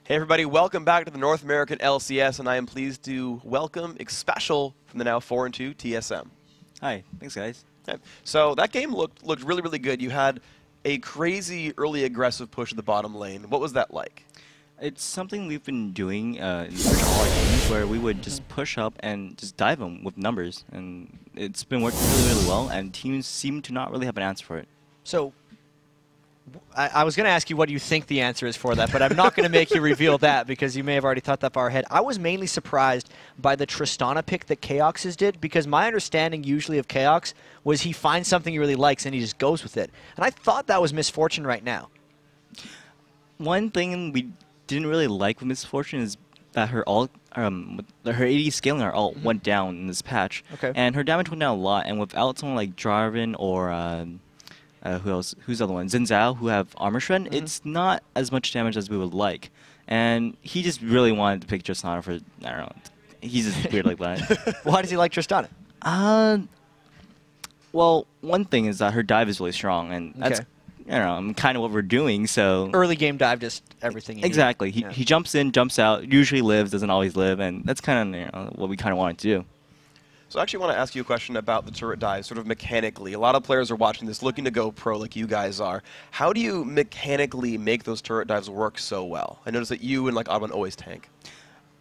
Hey everybody, welcome back to the North American LCS, and I am pleased to welcome Special from the now 4-2 TSM. Hi, thanks guys. Okay. So that game looked really, really good. You had a crazy early aggressive push at the bottom lane. What was that like? It's something we've been doing in all our games where we would just push up and just dive them with numbers, and it's been working really, really well, and teams seem to not really have an answer for it. So, I was going to ask you what you think the answer is for that, but I'm not going to make you reveal that because you may have already thought that far ahead. I was mainly surprised by the Tristana pick that Chaox's did, because my understanding usually of Chaox was he finds something he really likes and he just goes with it. And I thought that was Misfortune right now. One thing we didn't really like with Misfortune is that her ult, her AD scaling her ult went down in this patch, and her damage went down a lot. And without someone like Jarvan or who else? Who's the other one? Xin Zhao, who have armor shred. It's not as much damage as we would like, and he just really wanted to pick Tristana for, I don't know. He's just weird like that. Why does he like Tristana? Well, one thing is that her dive is really strong, and that's kind of what we're doing. So early game dive, just everything. Exactly. He jumps in, jumps out, usually lives, doesn't always live, and that's kind of what we kind of wanted to do. So I actually want to ask you a question about the turret dive, sort of mechanically. A lot of players are watching this looking to go pro like you guys are. How do you mechanically make those turret dives work so well? I noticed that you and like Oddman always tank.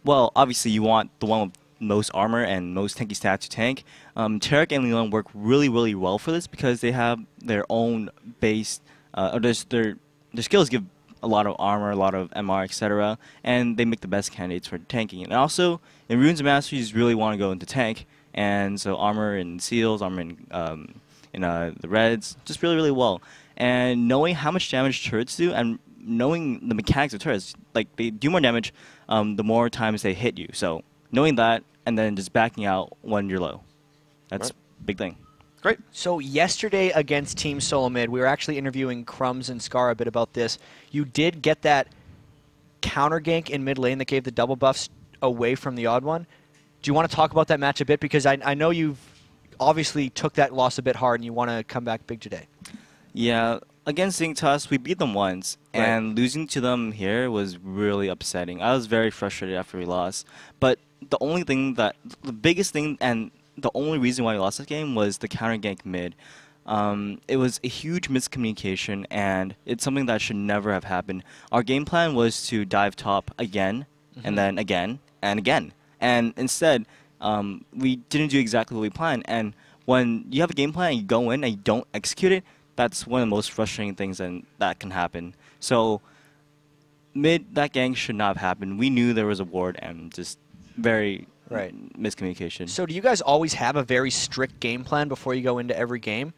Well, obviously you want the one with most armor and most tanky stats to tank. Tarek and Leon work really, really well for this because they have their own base, or their skills give a lot of armor, a lot of MR, etc., and they make the best candidates for tanking. And also, in Runes and Masteries, you really want to go into tank. And so armor and seals, armor in the reds, just really, really well. And knowing how much damage turrets do, and knowing the mechanics of turrets, like they do more damage the more times they hit you. So knowing that, and then just backing out when you're low, that's a big thing. Great. So yesterday against Team Solo Mid, we were actually interviewing Crumbs and Scar a bit about this. You did get that counter gank in mid lane that gave the double buffs away from the odd one. Do you want to talk about that match a bit? Because I know you've obviously took that loss a bit hard and you want to come back big today. Yeah, against Zingtus, we beat them once, and losing to them here was really upsetting. I was very frustrated after we lost. But the biggest thing, and the only reason why we lost this game was the counter gank mid. It was a huge miscommunication, and it's something that should never have happened. Our game plan was to dive top again, and then again, and again. And instead, we didn't do exactly what we planned. And when you have a game plan and you go in and you don't execute it, that's one of the most frustrating things that can happen. So that gang should not have happened. We knew there was a ward, and just very miscommunication. So do you guys always have a very strict game plan before you go into every game?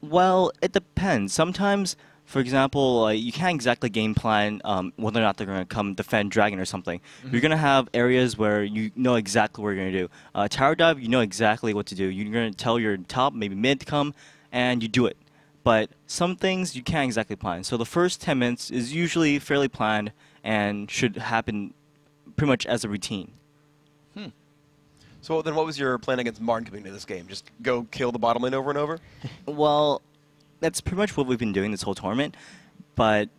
Well, it depends. Sometimes, for example, you can't exactly game plan whether or not they're going to come defend Dragon or something. You're going to have areas where you know exactly what you're going to do. Tower dive, you know exactly what to do. You're going to tell your top, maybe mid to come, and you do it. But some things you can't exactly plan. So the first 10 minutes is usually fairly planned and should happen pretty much as a routine. So then what was your plan against Martin coming into this game? Just go kill the bottom lane over and over? Well, that's pretty much what we've been doing this whole tournament. But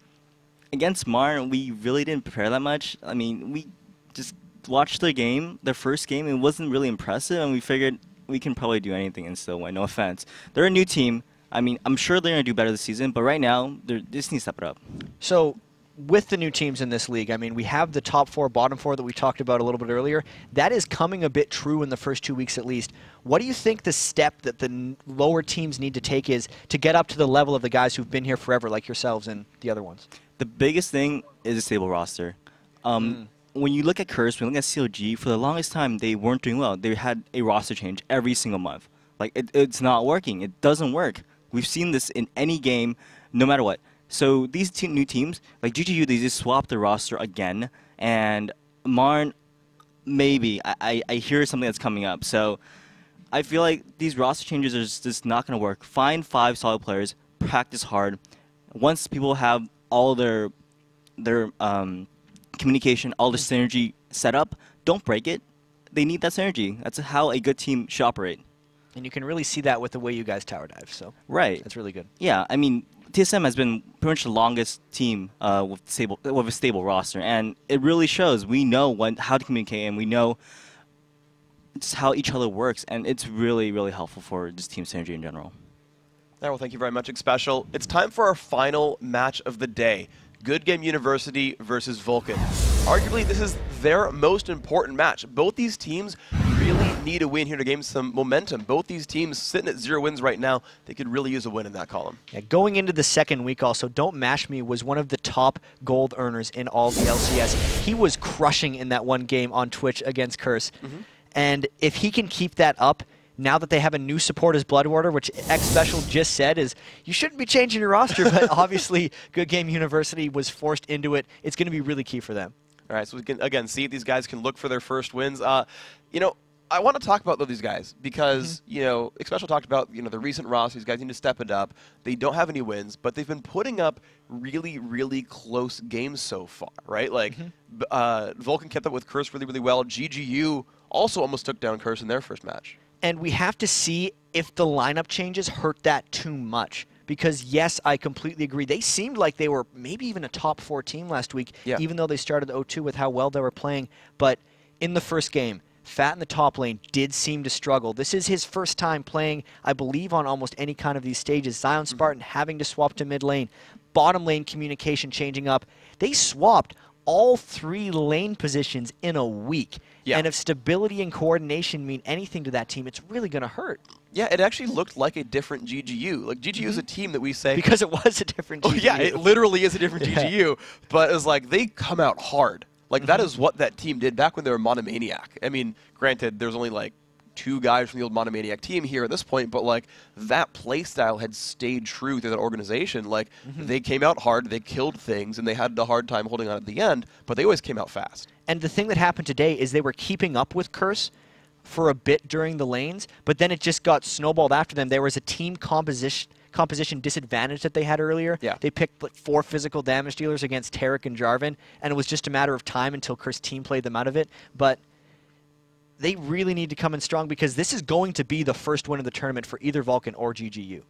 against Martin, we really didn't prepare that much. I mean, we just watched their first game. It wasn't really impressive, and we figured we can probably do anything and still win. No offense. They're a new team. I mean, I'm sure they're going to do better this season, but right now, they just need to step it up. So with the new teams in this league, I mean, we have the top four, bottom four that we talked about a little bit earlier. That is coming a bit true in the first 2 weeks at least. What do you think the step that the lower teams need to take is to get up to the level of the guys who've been here forever, like yourselves and the other ones? The biggest thing is a stable roster. When you look at Curse, when you look at COG, for the longest time, they weren't doing well. They had a roster change every single month. Like, it's not working. It doesn't work. We've seen this in any game, no matter what. So these new teams, like GGU, they just swapped the roster again. And Marn, maybe. I hear something that's coming up. So I feel like these roster changes are just not going to work. Find 5 solid players, practice hard. Once people have all their communication, all the synergy set up, don't break it. They need that synergy. That's how a good team should operate. And you can really see that with the way you guys tower dive. So right, that's really good. Yeah, I mean, TSM has been pretty much the longest team with a stable roster, and it really shows. We know how to communicate, and we know just how each other works, and it's really, really helpful for just team synergy in general. All right, well, thank you very much, Special. It's time for our final match of the day. Good Game University versus Vulcan. Arguably, this is their most important match. Both these teams really need a win here to gain some momentum. Both these teams sitting at 0 wins right now. They could really use a win in that column. Yeah, going into the second week also, Don't Mash Me was one of the top gold earners in all the LCS. He was crushing in that one game on Twitch against Curse. And if he can keep that up, now that they have a new support as Bloodwater, which Special just said is, you shouldn't be changing your roster, but obviously Good Game University was forced into it. It's going to be really key for them. All right, so we can, again, see if these guys can look for their first wins. You know, I want to talk about these guys because, you know, Special talked about, you know, the recent roster. These guys need to step it up. They don't have any wins, but they've been putting up really, really close games so far, right? Like, Vulcan kept up with Curse really, really well. GGU also almost took down Curse in their first match. And we have to see if the lineup changes hurt that too much. Because, yes, I completely agree. They seemed like they were maybe even a top 4 team last week, even though they started 0-2 with how well they were playing. But in the first game, Fat in the top lane did seem to struggle. This is his first time playing, I believe, on almost any kind of these stages. Zion Spartan having to swap to mid lane. Bottom lane communication changing up. They swapped all 3 lane positions in a week. And if stability and coordination mean anything to that team, it's really going to hurt. Yeah, it actually looked like a different GGU. Like, GGU is a team that we say... Because it was a different GGU. Oh, yeah, it literally is a different GGU. But it was like, they come out hard. Like, that is what that team did back when they were Monomaniac. I mean, granted, there's only, like, 2 guys from the old Monomaniac team here at this point, but, like, that playstyle had stayed true to that organization. Like, they came out hard, they killed things, and they had a hard time holding on at the end, but they always came out fast. And the thing that happened today is they were keeping up with Curse for a bit during the lanes, but then it just got snowballed after them. There was a team composition disadvantage that they had earlier. They picked like 4 physical damage dealers against Tarek and Jarvan, and it was just a matter of time until Curse team played them out of it. But they really need to come in strong because this is going to be the first win of the tournament for either Vulcan or GGU.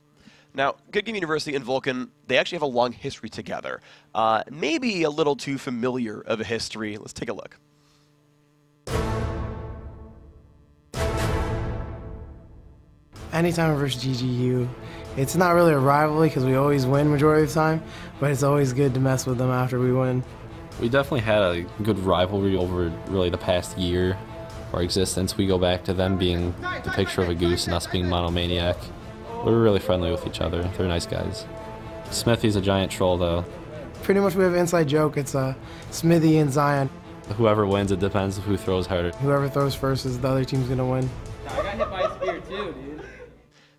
Now, Good Game University and Vulcan, they actually have a long history together. Maybe a little too familiar of a history. Let's take a look. Anytime versus GGU, it's not really a rivalry because we always win majority of the time, but it's always good to mess with them after we win. We definitely had a good rivalry over really the past year of our existence. We go back to them being the picture of a goose and us being Monomaniac. We're really friendly with each other. They're nice guys. Smithy's a giant troll, though. Pretty much we have an inside joke. It's Smithy and Zion. Whoever wins, it depends who throws harder. Whoever throws first is the other team's going to win. I got hit by a spear too, dude.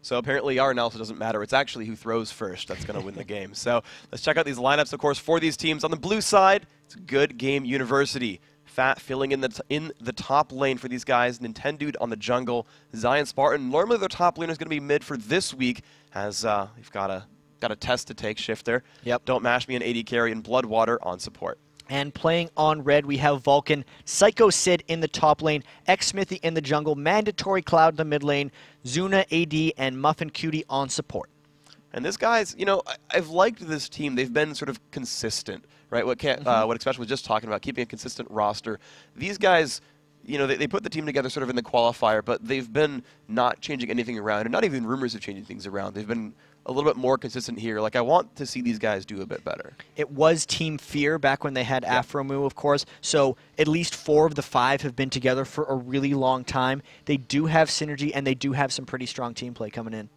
So apparently our analysis doesn't matter. It's actually who throws first that's going to win the game. So let's check out these lineups, of course, for these teams. On the blue side, it's Good Game University. Fat filling in the top lane for these guys. Nintendude on the jungle. Zion Spartan. Normally their top laner is going to be mid for this week, as we've got a test to take. Shifter. Don't Mash Me an AD carry, and Bloodwater on support. And playing on red, we have Vulcan, Psycho Sid in the top lane, X-Smithy in the jungle, Mandatory Cloud in the mid lane, Zuna AD, and Muffin Cutie on support. And this guys, you know, I've liked this team. They've been sort of consistent, right? What Especially was just talking about, keeping a consistent roster. These guys, you know, they put the team together sort of in the qualifier, but they've been not changing anything around, and not even rumors of changing things around. They've been a little bit more consistent here. Like, I want to see these guys do a bit better. It was Team Fear back when they had Afromu, of course. So at least 4 of the 5 have been together for a really long time. They do have synergy, and they do have some pretty strong team play coming in.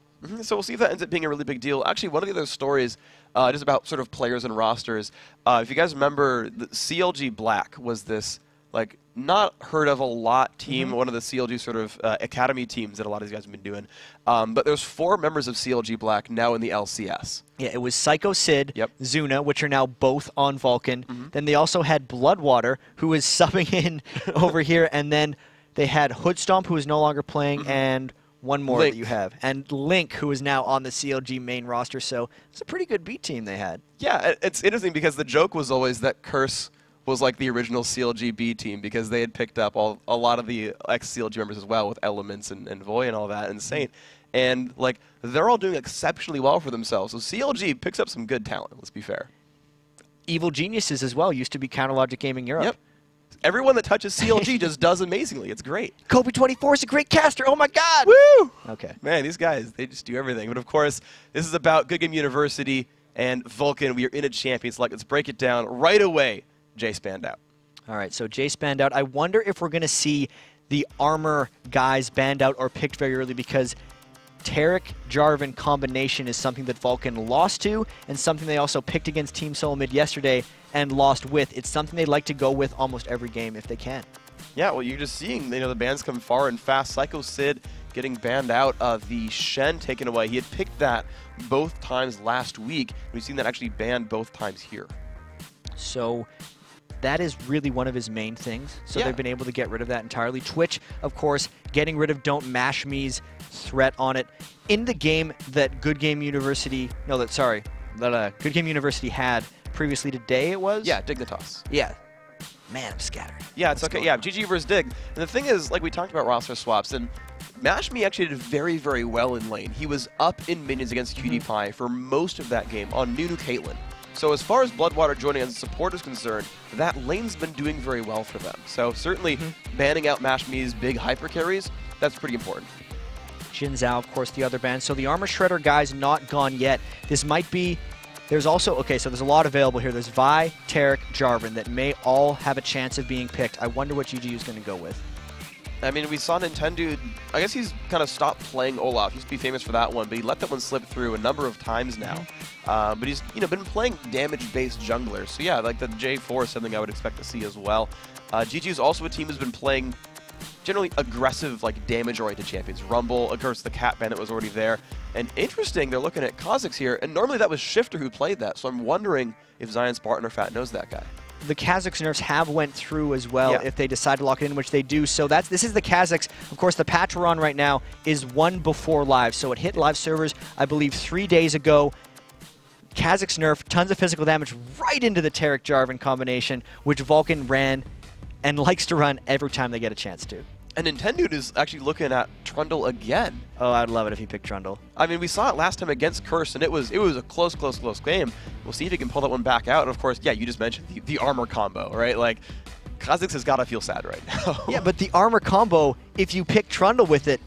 So we'll see if that ends up being a really big deal. Actually, one of the other stories just about sort of players and rosters. If you guys remember, the CLG Black was this, like, not heard of a lot team, one of the CLG sort of academy teams that a lot of these guys have been doing. But there's 4 members of CLG Black now in the LCS. Yeah, it was Psycho Sid, Zuna, which are now both on Vulcan. Then they also had Bloodwater, who is subbing in over here. And then they had Hoodstomp, who is no longer playing, and one more Link. that you have. And Link, who is now on the CLG main roster. So it's a pretty good B team they had. Yeah, it's interesting because the joke was always that Curse was like the original CLG B team because they had picked up a lot of the ex-CLG members as well with Elements and Voy and all that and Saint. and like they're all doing exceptionally well for themselves. So CLG picks up some good talent. Let's be fair. Evil Geniuses as well used to be Counter Logic Gaming Europe. Yep. Everyone that touches CLG just does amazingly. It's great. Kobe24 is a great caster. Oh my God. Woo! Okay. Man, these guys, they just do everything. But of course, this is about Good Game University and Vulcan. We are in a champion select. Let's break it down right away. Jay Spandout. All right, so Jay Spandout. I wonder if we're going to see the Armor guys banned out or picked very early, because Tarek Jarvan combination is something that Vulcan lost to, and something they also picked against Team Solo Mid yesterday and lost with. It's something they like to go with almost every game if they can. Yeah, well, you're just seeing, the bans come far and fast. Psycho Sid getting banned out, the Shen taken away. He had picked that both times last week. We've seen that actually banned both times here. So that is really one of his main things. So Yeah. they've been able to get rid of that entirely. Twitch, of course, getting rid of Don't Mash Me's threat on it. In the game that Good Game University had previously today, it was? Yeah, Dignitas. Yeah. Man, I'm scattered. Yeah, it's What's okay. going Yeah, on? GG versus Dig. And the thing is, like we talked about roster swaps, and MashMe actually did very, very well in lane. He was up in minions against QDPie for most of that game on Nunu Caitlyn. So as far as Bloodwater joining as a support is concerned, that lane's been doing very well for them. So certainly banning out MashMe's big hyper carries, that's pretty important. Jin Zhao, of course, the other band. So the Armor Shredder guy's not gone yet. This might be... There's also... Okay, so there's a lot available here. There's Vi, Tarek, Jarvan that may all have a chance of being picked. I wonder what GGU is going to go with. I mean, we saw Nintendo, I guess he's kind of stopped playing Olaf. He used to be famous for that one, but he let that one slip through a number of times now. But he's, been playing damage-based junglers. So yeah, like the J4 is something I would expect to see as well. GG is also a team who's been playing generally aggressive, like damage-oriented champions. Rumble, of course, the Cat Bandit was already there. And interesting, they're looking at Kha'Zix here, and normally that was Shifter who played that. So I'm wondering if Zion Spartan or Fat knows that guy. The Kha'Zix nerfs have went through as well if they decide to lock it in, which they do. So this is the Kha'Zix. Of course, the patch we're on right now is one before live. So it hit live servers, I believe, 3 days ago. Kha'Zix nerf, tons of physical damage right into the Tarek Jarvan combination, which Vulcan ran and likes to run every time they get a chance to. And Nintendo is actually looking at Trundle again. Oh, I'd love it if he picked Trundle. I mean, we saw it last time against Curse, and it was a close game. We'll see if he can pull that one back out. And of course, yeah, you just mentioned the armor combo, right? Like, Kha'Zix has got to feel sad right now. Yeah, but the armor combo, if you pick Trundle with it,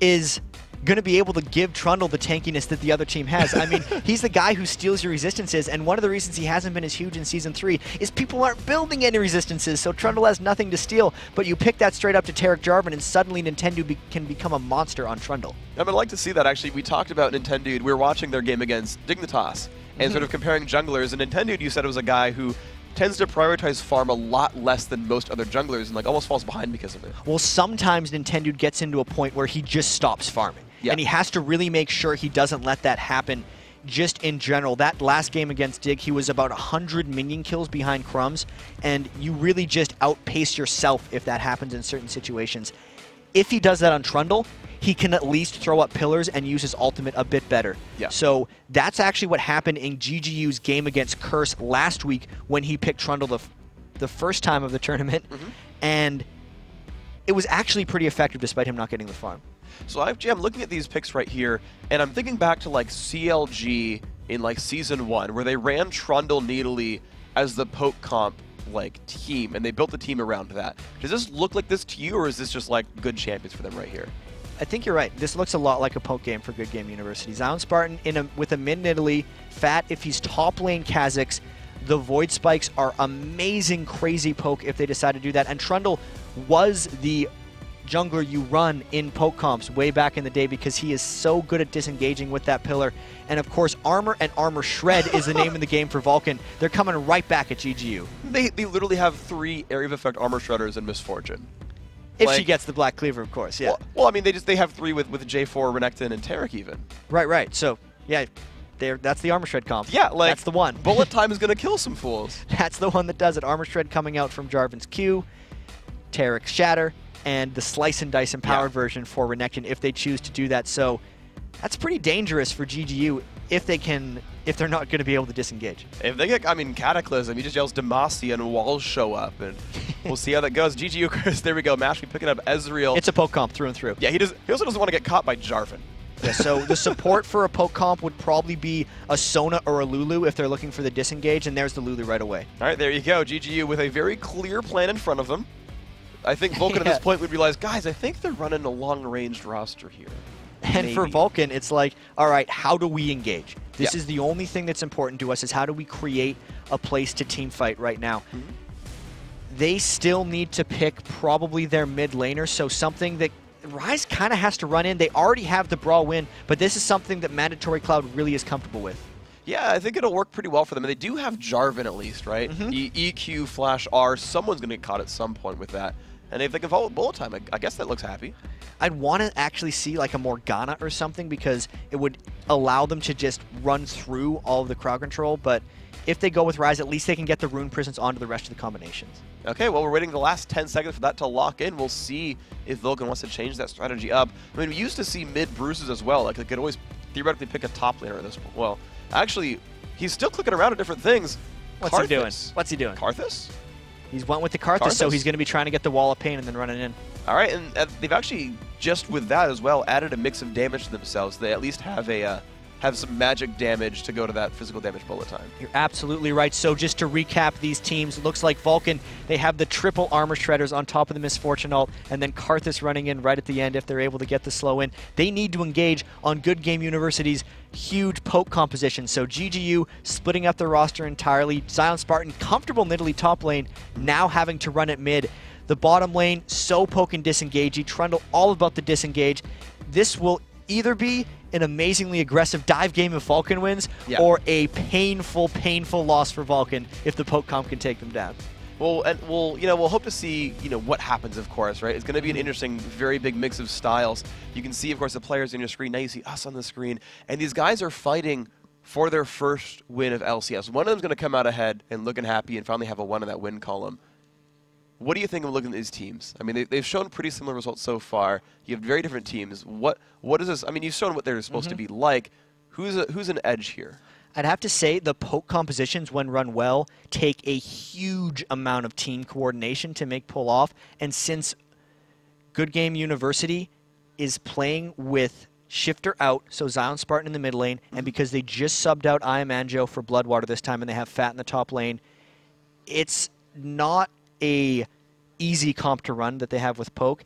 is going to be able to give Trundle the tankiness that the other team has. I mean, he's the guy who steals your resistances, and one of the reasons he hasn't been as huge in Season 3 is people aren't building any resistances, so Trundle has nothing to steal, but you pick that straight up to Tarek Jarvan, and suddenly Nintendo can become a monster on Trundle. I would like to see that, actually. We talked about Nintendo. We were watching their game against Dignitas, and sort of comparing junglers, and Nintendo, you said it was a guy who tends to prioritize farm a lot less than most other junglers, and like almost falls behind because of it. Well, sometimes Nintendo gets into a point where he just stops farming. Yeah. And he has to really make sure he doesn't let that happen just in general. That last game against Dig, he was about 100 minion kills behind Crumbs, and you really just outpace yourself if that happens in certain situations. If he does that on Trundle, he can at least throw up pillars and use his ultimate a bit better. Yeah. So that's actually what happened in GGU's game against Curse last week when he picked Trundle the first time of the tournament, and it was actually pretty effective despite him not getting the farm. So I'm looking at these picks right here, and I'm thinking back to like CLG in like Season 1, where they ran Trundle Needly as the poke comp like team, and they built the team around that. Does this look like this to you, or is this just like good champions for them right here? I think you're right. This looks a lot like a poke game for Good Game University. Zion Spartan with a mid Nidalee, Fat if he's top lane Kha'Zix. The Void Spikes are amazing, crazy poke if they decide to do that. And Trundle was the jungler you run in poke comps way back in the day because he is so good at disengaging with that pillar. And of course, Armor and Armor Shred is the name of the game for Vulcan. They're coming right back at GGU. They literally have 3 area of effect armor shredders in Misfortune. If she gets the Black Cleaver, of course, yeah. Well, I mean, they have 3 with J4, Renekton, and Tarek even. Right. So, yeah, that's the Armor Shred comp. Yeah, like that's the one. Bullet time is going to kill some fools. That's the one that does it. Armor Shred coming out from Jarvan's Q, Tarek's Shatter, and the Slice and Dice empowered version for Renekton if they choose to do that. So that's pretty dangerous for GGU if they're not going to be able to disengage. If they get, Cataclysm, he just yells Demacia and walls show up, and we'll see how that goes. GGU, Chris, there we go. Mashmi picking up Ezreal. It's a poke comp through and through. Yeah, he also doesn't want to get caught by Jarvan. Yeah, so the support for a poke comp would probably be a Sona or a Lulu if they're looking for the disengage, and there's the Lulu right away. All right, there you go. GGU with a very clear plan in front of them. I think Vulcan at this point would realize, guys, I think they're running a long-ranged roster here. And for Vulcan, it's like, all right, how do we engage? This is the only thing that's important to us, is how do we create a place to team fight right now? They still need to pick probably their mid laner, so something that Rise kind of has to run in. They already have the Brawl win, but this is something that Mandatory Cloud really is comfortable with. Yeah, I think it'll work pretty well for them. And they do have Jarvan at least, right? EQ/R, someone's going to get caught at some point with that. And if they can follow bullet time, I guess that looks happy. I'd want to actually see like a Morgana or something, because it would allow them to just run through all of the crowd control. But if they go with Rise, at least they can get the Rune Prisons onto the rest of the combinations. Okay, well, we're waiting the last 10 seconds for that to lock in. We'll see if Vulcan wants to change that strategy up. I mean, we used to see mid Bruises as well. Like, they could always theoretically pick a top laner at this point. Well, actually, he's still clicking around at different things. What's he doing? What's he doing? Karthus? He's went with the Karthus, so he's going to be trying to get the Wall of Pain and then running in. All right, and they've actually, just with that as well, added a mix of damage to themselves. They at least have a have some magic damage to go to that physical damage bullet time. You're absolutely right. So just to recap these teams, it looks like Vulcan, they have the triple armor shredders on top of the Misfortune ult, and then Karthus running in right at the end if they're able to get the slow in. They need to engage on Good Game University's huge poke composition. So GGU splitting up their roster entirely. Zion Spartan, comfortable in Italy top lane, now having to run it mid. The bottom lane, so poke and disengagey. Trundle all about the disengage. This will either be an amazingly aggressive dive game if Vulcan wins, or a painful, painful loss for Vulcan if the poke comp can take them down. Well, and we'll hope to see, what happens, of course, right? It's going to be an interesting, very big mix of styles. You can see, of course, the players on your screen. Now you see us on the screen. And these guys are fighting for their first win of LCS. One of them's going to come out ahead and looking happy and finally have a 1 in that win column. What do you think of looking at these teams? I mean, they've shown pretty similar results so far. You have very different teams. What is this? I mean, you've shown what they're supposed to be like. Who's an edge here? I'd have to say the poke compositions, when run well, take a huge amount of team coordination to make pull off. And since Good Game University is playing with Shifter out, so Zion Spartan in the mid lane, and because they just subbed out Iamanjo for Bloodwater this time and they have Fat in the top lane, it's not a easy comp to run that they have with poke,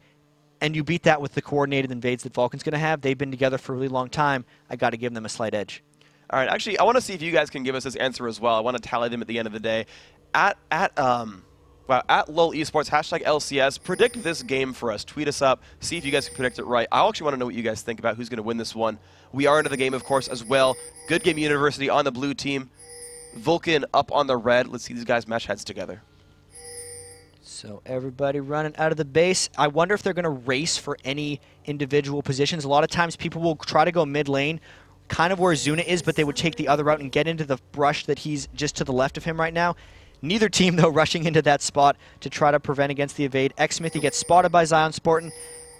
and you beat that with the coordinated invades that Vulcan's going to have. They've been together for a really long time. I got to give them a slight edge. All right, actually, I want to see if you guys can give us this answer as well. I want to tally them at the end of the day. At LUL eSports, #LCS, predict this game for us. Tweet us up, see if you guys can predict it right. I actually want to know what you guys think about who's going to win this one. We are into the game, of course, as well. Good Game University on the blue team. Vulcan up on the red. Let's see these guys match heads together. So everybody running out of the base. I wonder if they're going to race for any individual positions. A lot of times people will try to go mid lane, kind of where Zuna is, but they would take the other route and get into the brush that he's just to the left of him right now. Neither team, though, rushing into that spot to try to prevent against the evade. Xmithy gets spotted by Zion Spartan.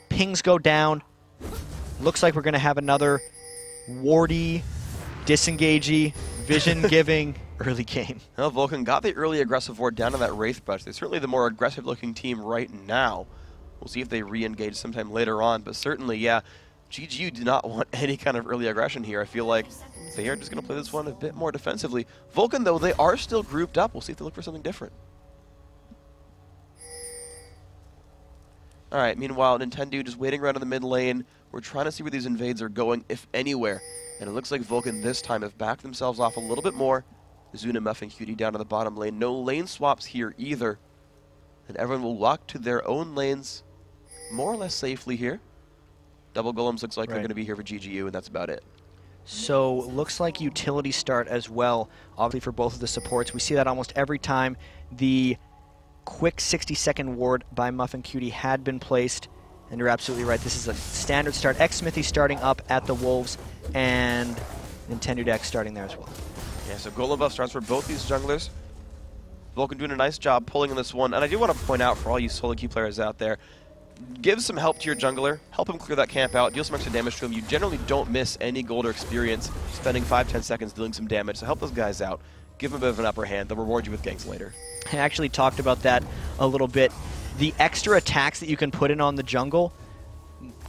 Pings go down. Looks like we're going to have another wardy, disengagey, vision-giving early game. Well, Vulcan got the early aggressive ward down to that Wraith brush. They're certainly the more aggressive-looking team right now. We'll see if they re-engage sometime later on, but certainly, yeah, GGU do not want any kind of early aggression here. I feel like they are just going to play this one a bit more defensively. Vulcan, though, they are still grouped up. We'll see if they look for something different. All right, meanwhile, Nintendo just waiting around in the mid lane. We're trying to see where these invades are going, if anywhere. And it looks like Vulcan this time have backed themselves off a little bit more. Zuna, Muff, and Cutie down to the bottom lane. No lane swaps here either. And everyone will walk to their own lanes more or less safely here. Double Golems looks like they're going to be here for GGU, and that's about it. So looks like utility start as well, obviously for both of the supports. We see that almost every time. The quick 60-second ward by Muff and Cutie had been placed, and you're absolutely right. This is a standard start. Xmithy starting up at the Wolves, and Nintendo Deck starting there as well. Yeah, so Golem buff starts for both these junglers. Vulcan doing a nice job pulling in this one, and I do want to point out for all you solo queue players out there, give some help to your jungler, help him clear that camp out, deal some extra damage to him. You generally don't miss any gold or experience spending 5-10 seconds dealing some damage, so help those guys out. Give them a bit of an upper hand. They'll reward you with ganks later. I actually talked about that a little bit. The extra attacks that you can put in on the jungle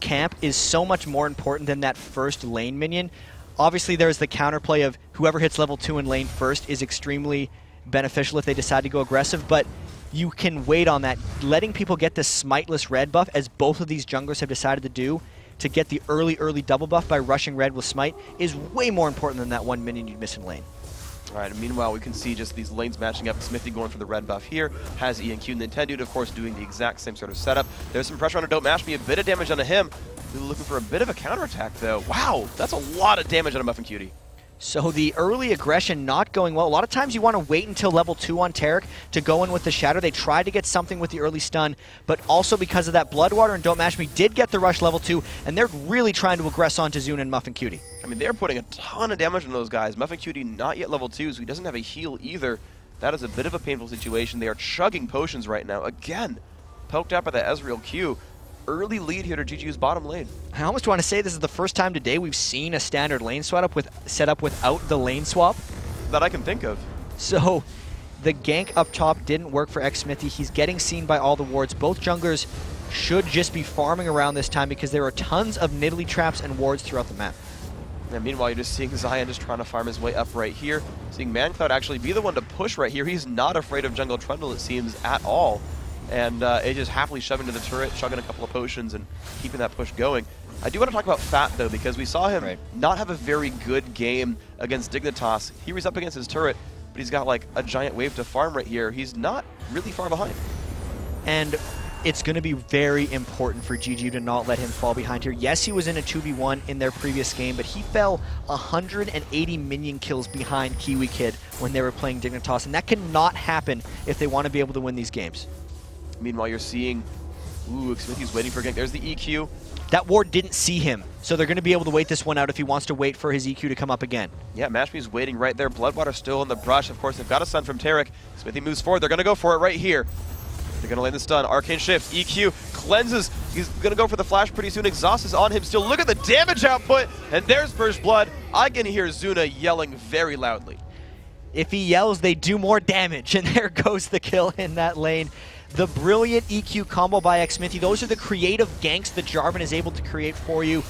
camp is so much more important than that first lane minion. Obviously, there's the counterplay of whoever hits level 2 in lane first is extremely beneficial if they decide to go aggressive, but you can wait on that. Letting people get this smiteless red buff, as both of these junglers have decided to do, to get the early double buff by rushing red with smite, is way more important than that one minion you'd miss in lane. All right, and meanwhile, we can see just these lanes matching up. Smithy going for the red buff here, has ENQ. Nintendo, of course, doing the exact same sort of setup. There's some pressure on a Don't Mash Me, a bit of damage onto him. Looking for a bit of a counterattack, though. Wow, that's a lot of damage on a Muffin Cutie. So the early aggression not going well. A lot of times you want to wait until level 2 on Taric to go in with the Shadow. They tried to get something with the early stun, but also because of that Bloodwater and Don't Mash Me did get the rush level 2, and they're really trying to aggress onto Zuna and Muffin Cutie. I mean, they're putting a ton of damage on those guys. Muffin Cutie not yet level 2, so he doesn't have a heal either. That is a bit of a painful situation. They are chugging potions right now. Again, poked out by the Ezreal Q. Early lead here to GGU's bottom lane. I almost want to say this is the first time today we've seen a standard lane setup without the lane swap That I can think of. So the gank up top didn't work for Xmithy. He's getting seen by all the wards. Both junglers should just be farming around this time because there are tons of Nidalee traps and wards throughout the map. And meanwhile, you're just seeing Zion just trying to farm his way up right here. Seeing ManCloud actually be the one to push right here. He's not afraid of Jungle Trundle, it seems, at all. And it just happily shoving to the turret, chugging a couple of potions, and keeping that push going. I do want to talk about Fat, though, because we saw him not have a very good game against Dignitas. He was up against his turret, but he's got, like, a giant wave to farm right here. He's not really far behind. And it's going to be very important for GGU to not let him fall behind here. Yes, he was in a 2v1 in their previous game, but he fell 180 minion kills behind Kiwi Kid when they were playing Dignitas, and that cannot happen if they want to be able to win these games. Meanwhile, you're seeing, Xmithy's waiting for a gank. There's the EQ. That ward didn't see him, so they're going to be able to wait this one out if he wants to wait for his EQ to come up again. Yeah, Mashme's waiting right there. Bloodwater still in the brush. Of course, they've got a stun from Taric. Smithy moves forward. They're going to go for it right here. They're going to land the stun. Arcane Shift. EQ cleanses. He's going to go for the flash pretty soon. Exhaust is on him still. Look at the damage output. And there's First Blood. I can hear Zuna yelling very loudly. If he yells, they do more damage. And there goes the kill in that lane. The brilliant EQ combo by Xmithy. Those are the creative ganks that Jarvan is able to create for you.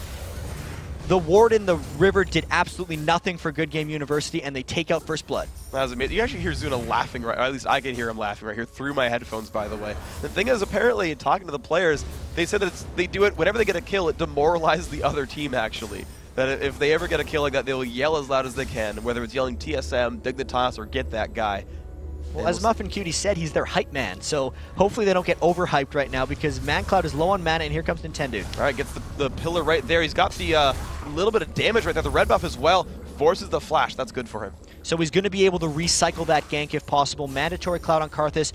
The ward in the river did absolutely nothing for Good Game University, and they take out First Blood. That was amazing. You actually hear Zuna laughing, right? Or at least I can hear him laughing right here through my headphones, by the way. The thing is, apparently, talking to the players, they said that they do it whenever they get a kill, it demoralizes the other team, actually. That if they ever get a kill like that, they'll yell as loud as they can, whether it's yelling TSM, Dignitas, or get that guy. Well, as Muffin Cutie said, he's their hype man, so hopefully they don't get overhyped right now because ManCloud is low on mana, and here comes Nintendo. All right, gets the pillar right there. He's got the little bit of damage right there. The red buff as well. Forces the flash. That's good for him. So he's going to be able to recycle that gank if possible. Mandatory Cloud on Karthus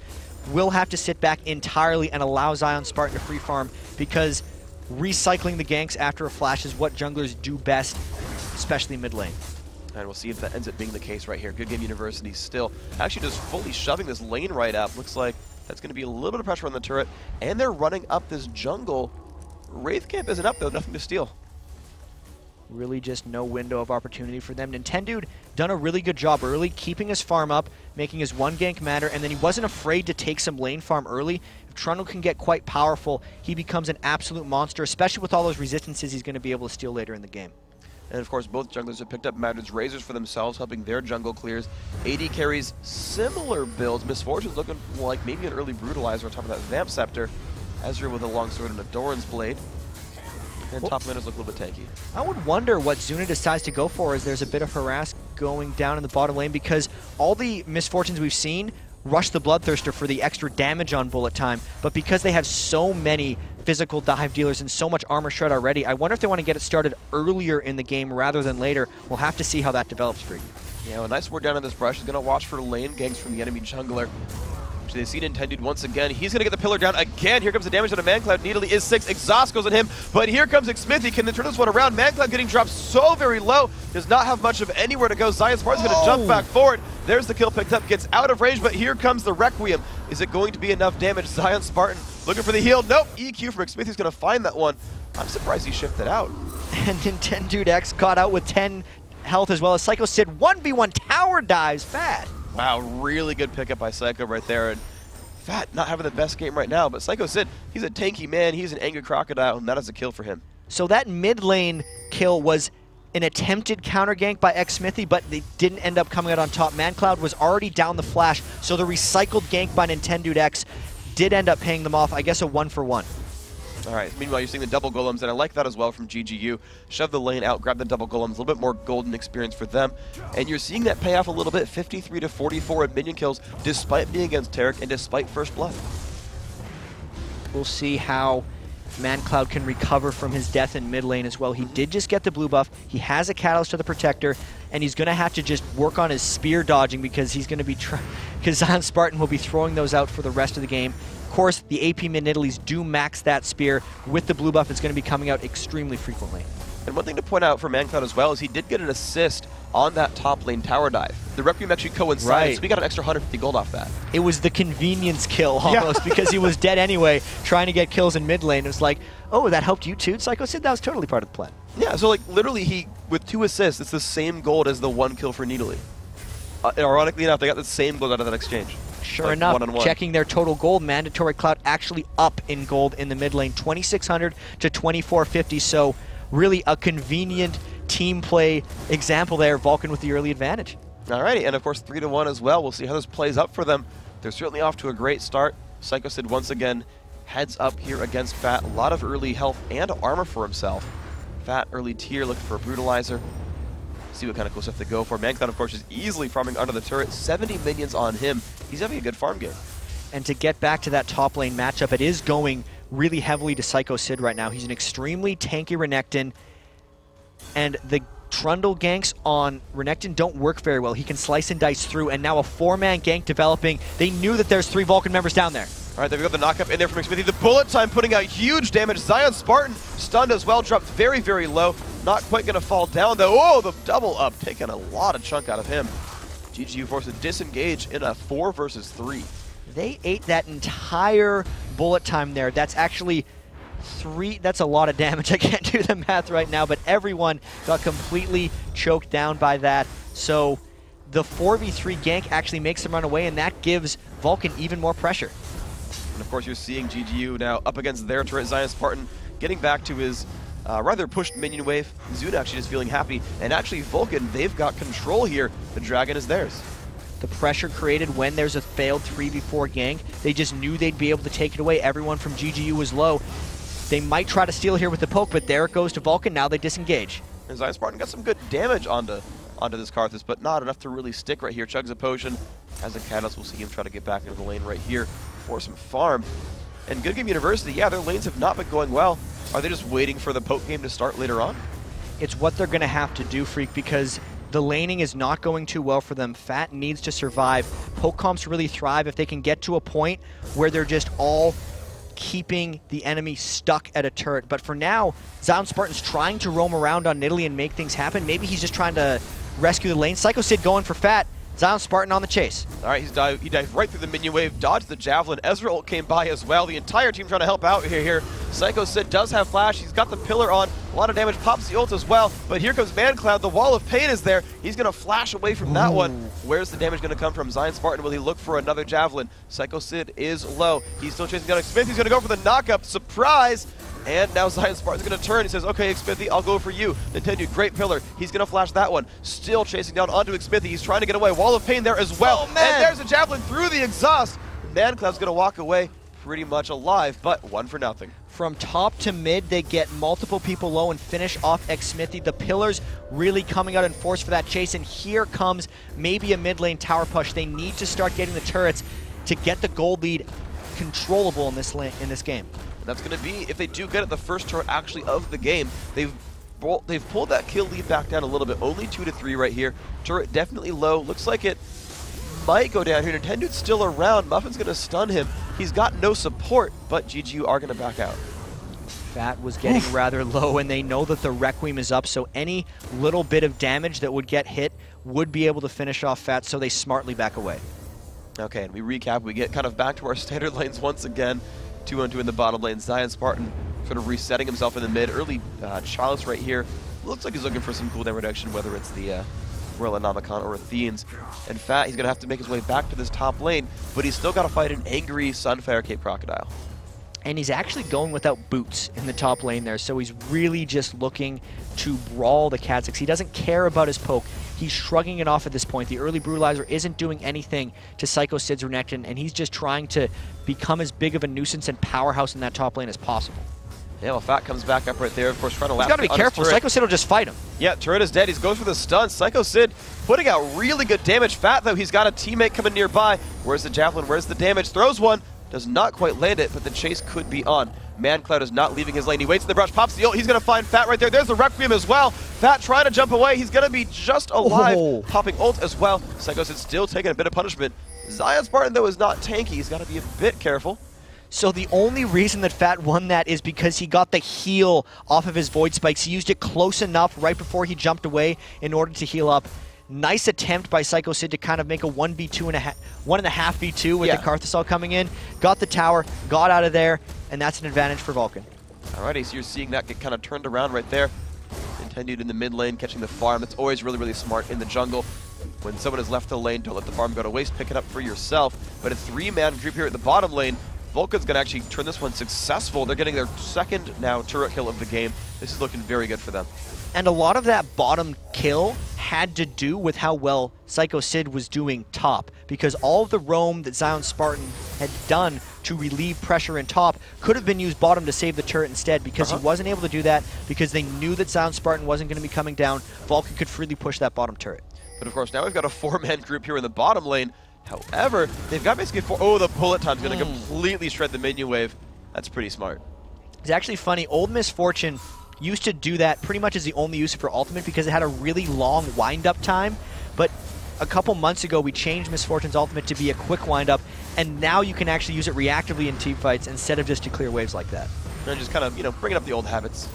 will have to sit back entirely and allow Zion Spartan to free farm because recycling the ganks after a flash is what junglers do best, especially mid lane. And we'll see if that ends up being the case right here. Good Game University still actually just fully shoving this lane right up. Looks like that's going to be a little bit of pressure on the turret. And they're running up this jungle. Wraith Camp isn't up, though. Nothing to steal. Really just no window of opportunity for them. Nintendo done a really good job early, keeping his farm up, making his one gank matter, and then he wasn't afraid to take some lane farm early. If Trundle can get quite powerful, he becomes an absolute monster, especially with all those resistances he's going to be able to steal later in the game. And of course, both junglers have picked up Madden's razors for themselves, helping their jungle clears. AD carries similar builds. Misfortune's looking like maybe an early Brutalizer on top of that Vamp Scepter. Ezra with a longsword and a Doran's Blade. And top laners look a little bit tanky. I would wonder what Zuna decides to go for as there's a bit of harass going down in the bottom lane because all the Misfortunes we've seen rush the Bloodthirster for the extra damage on bullet time, but because they have so many physical dive dealers and so much armor shred already, I wonder if they want to get it started earlier in the game rather than later. We'll have to see how that develops for you. Yeah, a nice ward down in this brush. He's going to watch for lane ganks from the enemy jungler. They see Nintendo once again. He's going to get the pillar down again. Here comes the damage on a ManCloud. Nidalee is 6. Exhaust goes on him. But here comes Xmithy. Can they turn this one around? ManCloud getting dropped so very low. Does not have much of anywhere to go. Zion Spartan's going to jump back forward. There's the kill picked up. Gets out of range, but here comes the Requiem. Is it going to be enough damage? Zion Spartan looking for the heal. Nope. EQ from Xmithy's going to find that one. I'm surprised he shifted out. And Nintendo X caught out with 10 health as well as Psycho Sid 1v1 tower dives. Bad. Wow, really good pickup by Psycho right there. And Fat not having the best game right now, but Psycho Sid, he's a tanky man, he's an angry crocodile, and that is a kill for him. So that mid lane kill was an attempted counter gank by xSmithy, but they didn't end up coming out on top. ManCloud was already down the flash, so the recycled gank by Nintendude X did end up paying them off, I guess a 1-for-1. All right, meanwhile, you're seeing the double golems, and I like that as well from GGU. Shove the lane out, grab the double golems, a little bit more golden experience for them. And you're seeing that pay off a little bit, 53 to 44 in minion kills, despite being against Tarek and despite First Blood. We'll see how ManCloud can recover from his death in mid lane as well. He did just get the blue buff. He has a catalyst to the protector, and he's going to have to just work on his spear dodging because he's going to be because Zion Spartan will be throwing those out for the rest of the game. Of course, the AP mid Nidalees do max that spear. With the blue buff, it's going to be coming out extremely frequently. And one thing to point out for ManCloud as well is he did get an assist on that top lane tower dive. The Requiem actually coincided, Right. so we got an extra 150 gold off that. It was the convenience kill almost because he was dead anyway, trying to get kills in mid lane. It was like, oh, that helped you too? Psycho Sid, that was totally part of the plan. Yeah, so like literally he, with 2 assists, it's the same gold as the 1 kill for Nidalee. Ironically enough, they got the same gold out of that exchange. Sure like enough, one-on-one. checking their total gold, Mandatory Cloud actually up in gold in the mid lane, 2,600 to 2,450. So really a convenient team play example there. Vulcan with the early advantage. Alrighty, and of course 3-1 as well. We'll see how this plays up for them. They're certainly off to a great start. Psycho Sid once again heads up here against Fat. A lot of early health and armor for himself. Fat early tier looking for a brutalizer. See what kind of cool stuff they go for. ManCloud, of course, is easily farming under the turret. 70 minions on him. He's having a good farm game. And to get back to that top lane matchup, it is going really heavily to Psycho Sid right now. He's an extremely tanky Renekton, and the Trundle ganks on Renekton don't work very well. He can slice and dice through, and now a 4-man gank developing. They knew that there's 3 Vulcan members down there. All right, they've got the knockup in there from xSmithy. The bullet time putting out huge damage. Zion Spartan stunned as well, dropped very, very low. Not quite going to fall down, though. Oh, the double up, taking a lot of chunk out of him. GGU forced to disengage in a 4 versus 3. They ate that entire bullet time there. That's actually 3. That's a lot of damage. I can't do the math right now, but everyone got completely choked down by that. So the 4v3 gank actually makes them run away, and that gives Vulcan even more pressure. And of course, you're seeing GGU now up against their turret. Zion Spartan getting back to his rather pushed minion wave. Zune actually just feeling happy. And actually, Vulcan, they've got control here. The dragon is theirs. The pressure created when there's a failed 3v4 gank, they just knew they'd be able to take it away. Everyone from GGU was low. They might try to steal here with the poke, but there it goes to Vulcan. Now they disengage. And Zion Spartan got some good damage onto this Karthus, but not enough to really stick right here. Chugs a potion. As a catalyst, we'll see him try to get back into the lane right here for some farm. And Good Game University, yeah, their lanes have not been going well. Are they just waiting for the poke game to start later on? It's what they're going to have to do, Freak, because the laning is not going too well for them. Fat needs to survive. Poke comps really thrive if they can get to a point where they're just all keeping the enemy stuck at a turret. But for now, Zion Spartan's trying to roam around on Nidalee and make things happen. Maybe he's just trying to rescue the lane. Psycho Sid going for Fat. Zion Spartan on the chase. All right, he dived right through the minion wave, dodged the javelin. Ezra ult came by as well. The entire team trying to help out here. Psycho Sid does have flash. He's got the pillar on. A lot of damage. Pops the ult as well. But here comes ManCloud. The wall of pain is there. He's going to flash away from that one. Where's the damage going to come from? Zion Spartan, will he look for another javelin? Psycho Sid is low. He's still chasing down xSmithy. He's going to go for the knockup. Surprise! And now Zion Spartan's going to turn. He says, okay, xSmithy, I'll go for you. Nintendo, great pillar. He's going to flash that one. Still chasing down onto xSmithy. He's trying to get away. Wall of pain there as well. Oh, man. And there's a javelin through the exhaust. ManCloud's going to walk away pretty much alive, but 1-0. From top to mid, they get multiple people low and finish off xSmithy. The pillars really coming out in force for that chase, and here comes maybe a mid lane tower push. They need to start getting the turrets to get the gold lead controllable in this game. That's going to be, if they do get it, the first turret actually of the game. They've pulled that kill lead back down a little bit. Only 2 to 3 right here. Turret definitely low. Looks like it might go down here. Nintendo's still around. Muffin's going to stun him. He's got no support, but GGU are going to back out. Fat was getting rather low, and they know that the Requiem is up, so any little bit of damage that would get hit would be able to finish off Fat, so they smartly back away. Okay, and we recap. We get kind of back to our standard lanes once again. 2-on-2 in the bottom lane. Zion Spartan sort of resetting himself in the mid. Early Chalice right here. Looks like he's looking for some cooldown reduction, whether it's the Nomicon or Athenes. In fact, he's going to have to make his way back to this top lane, but he's still got to fight an angry Sunfire Cape Crocodile. And he's actually going without boots in the top lane there, so he's really just looking to brawl the Kha'Zix. He doesn't care about his poke. He's shrugging it off at this point. The early Brutalizer isn't doing anything to Psycho Sid's Renekton, and he's just trying to become as big of a nuisance and powerhouse in that top lane as possible. Yeah, well, Fat comes back up right there, of course, trying to He's got to be careful. Psycho Sid will just fight him. Yeah, turret is dead. He goes for the stun. Psycho Sid putting out really good damage. Fat, though, he's got a teammate coming nearby. Where's the Javelin? Where's the damage? Throws one. Does not quite land it, but the chase could be on. ManCloud is not leaving his lane. He waits in the brush, pops the ult. He's going to find Fat right there. There's the Requiem as well. Fat trying to jump away. He's going to be just alive. Popping ult as well. Psycho Sid still taking a bit of punishment. Zion Spartan, though, is not tanky. He's got to be a bit careful. So the only reason that Fat won that is because he got the heal off of his Void Spikes. He used it close enough right before he jumped away in order to heal up. Nice attempt by Psycho Sid to kind of make a 1v2 and a 1.5 v2 with the Karthusal coming in. Got the tower, got out of there, and that's an advantage for Vulcan. Alrighty, so you're seeing that get kind of turned around right there. Intended in the mid lane, catching the farm. That's always really, really smart in the jungle. When someone has left the lane, don't let the farm go to waste. Pick it up for yourself. But a 3-man group here at the bottom lane. Vulcan's going to actually turn this one successful. They're getting their second now turret kill of the game. This is looking very good for them. And a lot of that bottom kill had to do with how well Psycho Sid was doing top, because all of the roam that Zion Spartan had done to relieve pressure in top could have been used bottom to save the turret instead, because he wasn't able to do that because they knew that Zion Spartan wasn't going to be coming down. Vulcan could freely push that bottom turret. But of course, now we've got a 4-man group here in the bottom lane. However, they've got basically 4. Oh, the bullet time's going to completely shred the minion wave. That's pretty smart. It's actually funny. Old Misfortune used to do that pretty much as the only use for ultimate because it had a really long wind-up time. But a couple months ago, we changed Misfortune's ultimate to be a quick wind-up, and now you can actually use it reactively in team fights instead of just to clear waves like that. And just kind of, bringing up the old habits,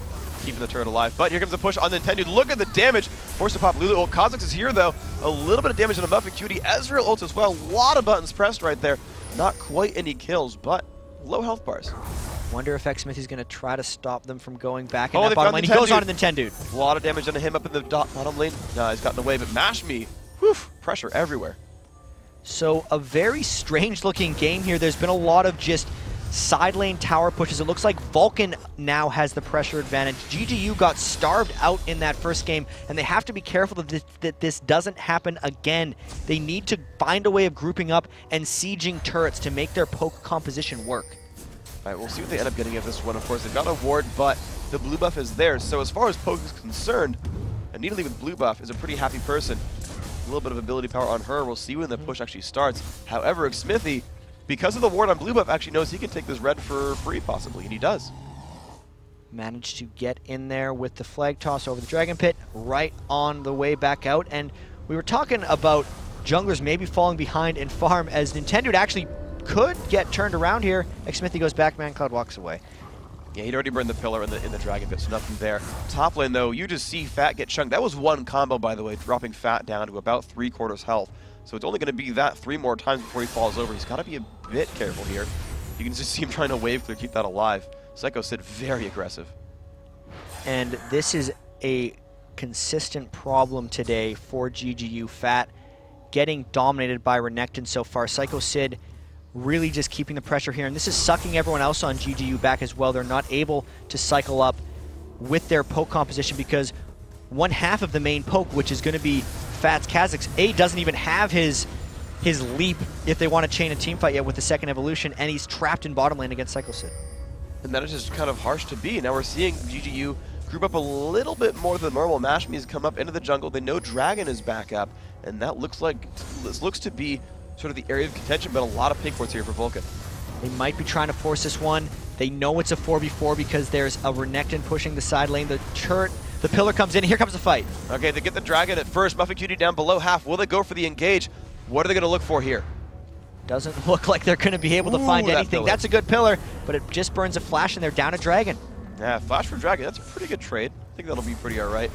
keeping the turret alive. But here comes the push on Nintendo. Look at the damage. Forced to pop Lulu ult. Kha'Zix is here, though. A little bit of damage on a Muffin Cutie. Ezreal ult as well. A lot of buttons pressed right there. Not quite any kills, but low health bars. Wonder if Xsmithy's going to try to stop them from going back in that bottom lane. He goes on to Nintendo. A lot of damage on him up in the bottom lane. He's gotten away, but Mash Me, whew, pressure everywhere. So a very strange looking game here. There's been a lot of just side lane tower pushes. It looks like Vulcan now has the pressure advantage. GGU got starved out in that first game, and they have to be careful that this doesn't happen again. They need to find a way of grouping up and sieging turrets to make their poke composition work. All right, we'll see what they end up getting at this one. Of course, they've got a ward, but the blue buff is there. So as far as poke is concerned, Anita with blue buff is a pretty happy person. A little bit of ability power on her. We'll see when the push actually starts. However, Smithy, because of the ward on blue buff, actually knows he can take this red for free, possibly, and he does. Managed to get in there with the flag toss over the Dragon Pit, right on the way back out. And we were talking about junglers maybe falling behind in farm, as Nintendo actually could get turned around here. Xsmithy goes back, ManCloud walks away. Yeah, he'd already burned the pillar in the Dragon Pit, so nothing there. Top lane, though, you just see Fat get chunked. That was one combo, by the way, dropping Fat down to about 3/4 health. So it's only going to be that 3 more times before he falls over. He's got to be a bit careful here. You can just see him trying to wave clear, keep that alive. Psycho Sid, very aggressive. And this is a consistent problem today for GGU. Fat getting dominated by Renekton so far. Psycho Sid really just keeping the pressure here, and this is sucking everyone else on GGU back as well. They're not able to cycle up with their poke composition because one half of the main poke, which is going to be Fat's Kha'Zix, doesn't even have his leap if they want to chain a team fight yet with the second evolution, and he's trapped in bottom lane against Psycho Sid. And that is just kind of harsh to be. Now we're seeing GGU group up a little bit more than normal. Mashmi's come up into the jungle. They know Dragon is back up, and that looks to be sort of the area of contention, but a lot of pink wards here for Vulcan. They might be trying to force this one. They know it's a 4v4 because there's a Renekton pushing the side lane. The turret, the pillar comes in. Here comes the fight. Okay, they get the Dragon at first. Muffin Cutie down below half. Will they go for the engage? What are they going to look for here? Doesn't look like they're going to be able to find anything. That's a good pillar, but it just burns a flash, and they're down a Dragon. Yeah, flash for Dragon. That's a pretty good trade. I think that'll be pretty all right.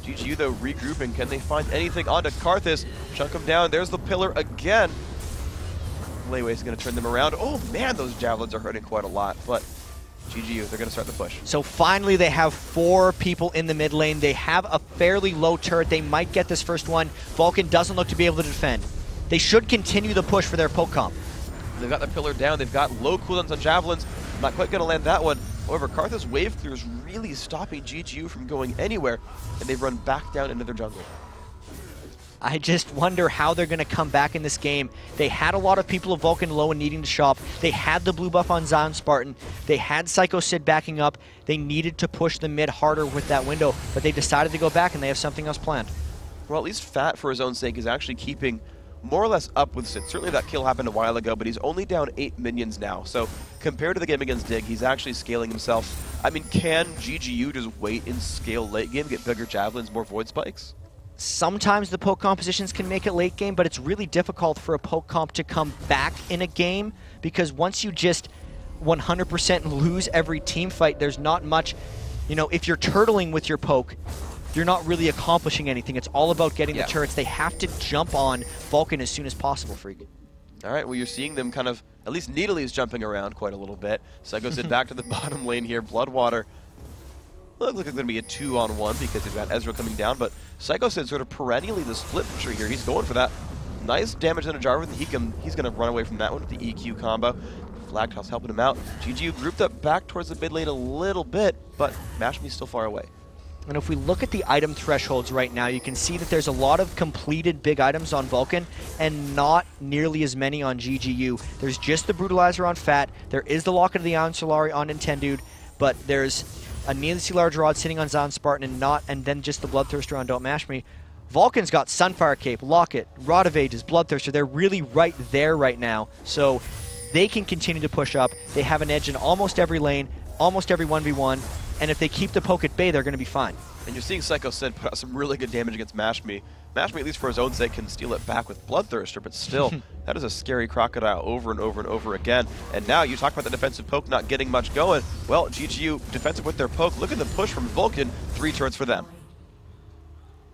GGU, though, regrouping. Can they find anything onto Karthus? Chunk him down. There's the pillar again. Leeway's going to turn them around. Oh, man, those javelins are hurting quite a lot. But GGU, they're going to start the push. So finally they have 4 people in the mid lane. They have a fairly low turret. They might get this first one. Vulcan doesn't look to be able to defend. They should continue the push for their poke comp. They've got the pillar down. They've got low cooldowns on javelins. Not quite going to land that one. However, Karthus wave clear is really stopping GGU from going anywhere, and they've run back down into their jungle. I just wonder how they're going to come back in this game. They had a lot of people of Vulcan low and needing to shop. They had the blue buff on Zion Spartan. They had Psycho Sid backing up. They needed to push the mid harder with that window, but they decided to go back and they have something else planned. Well, at least Fat, for his own sake, is actually keeping more or less up with Sid. Certainly that kill happened a while ago, but he's only down 8 minions now. So compared to the game against Dig, he's actually scaling himself. I mean, can GGU just wait and scale late game, get bigger javelins, more void spikes? Sometimes the poke compositions can make it late game, but it's really difficult for a poke comp to come back in a game because once you just 100% lose every team fight, there's not much, you know, if you're turtling with your poke, you're not really accomplishing anything. It's all about getting the turrets. They have to jump on Vulcan as soon as possible, Freak. All right, well, you're seeing them kind of, at least Needly is jumping around quite a little bit. Psycho Sid back to the bottom lane here. Bloodwater. Well, it looks like it's going to be a 2-on-1 because they've got Ezreal coming down, but Psycho Sid sort of perennially the split pusher here. He's going for that. Nice damage on a Jarvan. He's going to run away from that one with the EQ combo. Flag toss helping him out. GGU grouped up back towards the mid lane a little bit, but Mashmi's still far away. And if we look at the item thresholds right now, you can see that there's a lot of completed big items on Vulcan and not nearly as many on GGU. There's just the Brutalizer on Fat. There is the Locket of the Iron Solari on Nintendude, but there's a needlessly large rod sitting on Zion Spartan and then just the Bloodthirster on Don't Mash Me. Vulcan's got Sunfire Cape, Locket, Rod of Ages, Bloodthirster. They're really right there right now, so they can continue to push up. They have an edge in almost every lane, almost every 1v1, and if they keep the poke at bay, they're going to be fine. And you're seeing Psycho Sid put out some really good damage against Mashmi. Mashmi, at least for his own sake, can steal it back with Bloodthirster, but still, that is a scary crocodile over and over and over again. And now you talk about the defensive poke not getting much going. Well, GGU defensive with their poke. Look at the push from Vulcan. 3 turrets for them.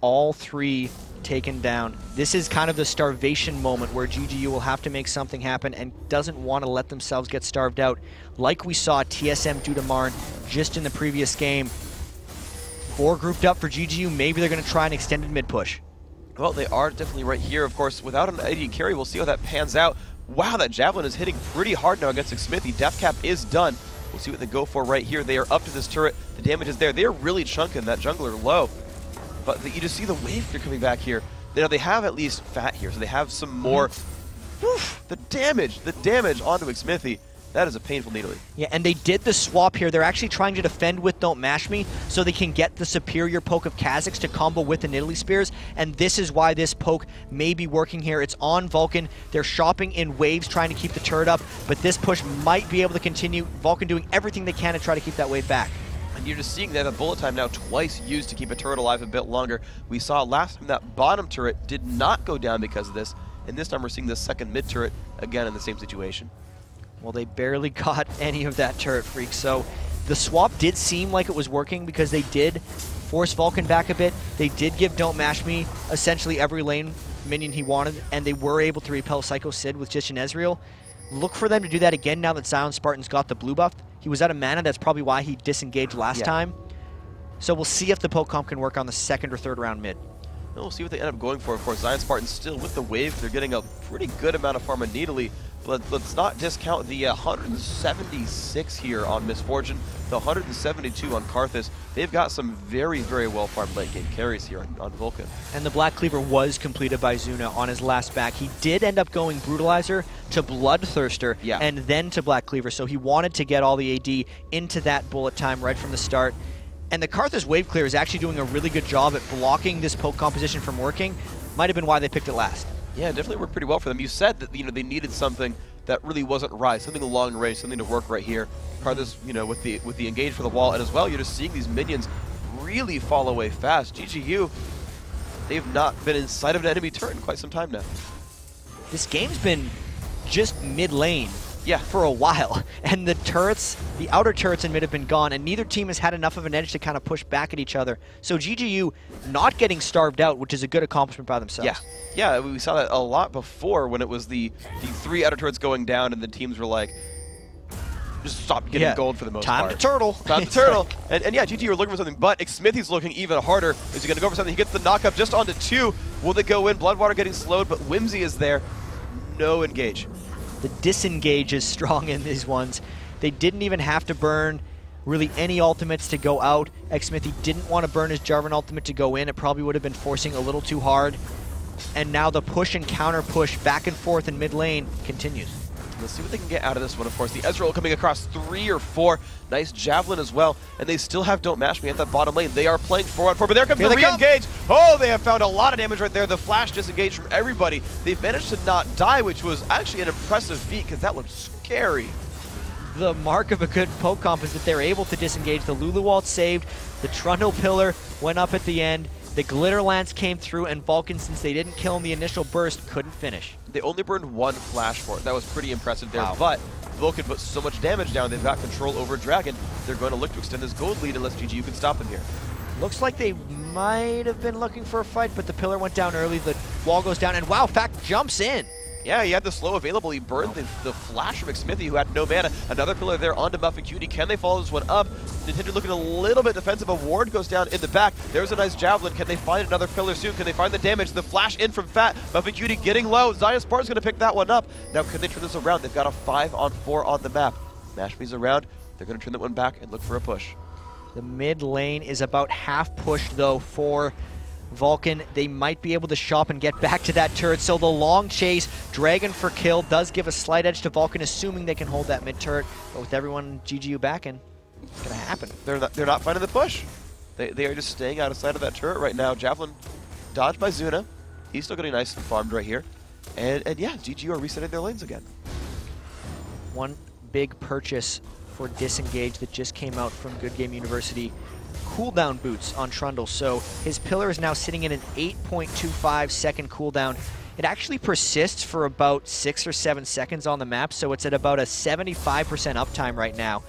All 3 taken down. This is kind of the starvation moment where GGU will have to make something happen and doesn't want to let themselves get starved out, like we saw TSM do to Marn just in the previous game. 4 grouped up for GGU. Maybe they're going to try an extended mid push. Well, they are definitely right here. Of course, without an AD carry, we'll see how that pans out. Wow, that Javelin is hitting pretty hard now against Smithy. Death Cap is done. We'll see what they go for right here. They are up to this turret. The damage is there. They are really chunking that jungler low. But you just see the wave clear coming back here. You know, they have at least Fat here, so they have some more. Oof, the damage onto Smithy. That is a painful needly. Yeah, and they did the swap here. They're actually trying to defend with Don't Mash Me so they can get the superior poke of Kha'Zix to combo with the Nidalee Spears, and this is why this poke may be working here. It's on Vulcan. They're shopping in waves trying to keep the turret up, but this push might be able to continue. Vulcan doing everything they can to try to keep that wave back. And you're just seeing that the bullet time now twice used to keep a turret alive a bit longer. We saw last time that bottom turret did not go down because of this, and this time we're seeing the second mid turret again in the same situation. Well, they barely got any of that turret, Freak, so the swap did seem like it was working because they did force Vulcan back a bit. They did give Don't Mash Me essentially every lane minion he wanted, and they were able to repel Psycho Sid with just an Ezreal. Look for them to do that again now that Zion Spartan's got the blue buff. He was out of mana, that's probably why he disengaged last time. So we'll see if the poke comp can work on the second or third round mid. We'll see what they end up going for. Of course, Zion Spartan still with the wave. They're getting a pretty good amount of farm on Needly. But let's not discount the 176 here on Misfortune, the 172 on Karthus. They've got some very, very well farmed late game carries here on Vulcan. And the Black Cleaver was completed by Zuna on his last back. He did end up going Brutalizer to Bloodthirster and then to Black Cleaver, so he wanted to get all the AD into that bullet time right from the start. And the Karthus Wave Clear is actually doing a really good job at blocking this poke composition from working. Might have been why they picked it last. Yeah, it definitely worked pretty well for them. You said that they needed something that really wasn't right, something long range, something to work right here. Karthus, with the engage for the wall, and as well, you're just seeing these minions really fall away fast. GGU, they've not been in sight of an enemy turret in quite some time now. This game's been just mid lane for a while, and the turrets, the outer turrets in mid have been gone, and neither team has had enough of an edge to kind of push back at each other. So GGU not getting starved out, which is a good accomplishment by themselves. Yeah, we saw that a lot before when it was the 3 outer turrets going down and the teams were like, just stopped getting gold for the most Time part. to turtle. Time to turtle. And yeah, GGU are looking for something, but Smithy's looking even harder. Is he going to go for something? He gets the knockup just onto 2. Will they go in? Bloodwater getting slowed, but Whimsy is there. No engage. The disengage is strong in these ones. They didn't even have to burn really any ultimates to go out. Xmithy didn't want to burn his Jarvan ultimate to go in. It probably would have been forcing a little too hard. And now the push and counter push back and forth in mid lane continues. Let's see what they can get out of this one, of course. The Ezreal coming across 3 or 4. Nice Javelin as well. And they still have Don't Mash Me at that bottom lane. They are playing 4-on-4, but there comes the re-engage. Oh, they have found a lot of damage right there. The flash disengage from everybody. They've managed to not die, which was actually an impressive feat because that looked scary. The mark of a good poke comp is that they're able to disengage. The Lulu Walt saved. The Trundle Pillar went up at the end. The Glitter Lance came through, and Vulcan, since they didn't kill in the initial burst, couldn't finish. They only burned 1 flash for it. That was pretty impressive there, Wow. but Vulcan put so much damage down, they've got control over Dragon. They're going to look to extend this gold lead unless GGU can stop them here. Looks like they might have been looking for a fight, but the pillar went down early. The wall goes down, and wow, Fact jumps in. Yeah, he had the slow available. He burned the flash from Xmithy, who had no mana. Another pillar there onto Muffin Cutie. Can they follow this one up? Nintendo looking a little bit defensive. A ward goes down in the back. There's a nice Javelin. Can they find another pillar soon? Can they find the damage? The flash in from Fat. Muffin Cutie getting low. Zaya Spartan's going to pick that one up. Now, can they turn this around? They've got a 5-on-4 on the map. Mashme's around. They're going to turn that one back and look for a push. The mid lane is about half pushed, though, for Vulcan. They might be able to shop and get back to that turret. So the long chase, Dragon for kill, does give a slight edge to Vulcan, assuming they can hold that mid turret. But with everyone GGU backing, it's going to happen. They're not finding the push. They are just staying out of sight of that turret right now. Javelin dodged by Zuna. He's still getting nice and farmed right here. And yeah, GGU are resetting their lanes again. One big purchase for Disengage that just came out from Good Game University. Cooldown boots on Trundle, so his pillar is now sitting in an 8.25 second cooldown. It actually persists for about 6 or 7 seconds on the map, so it's at about a 75% uptime right now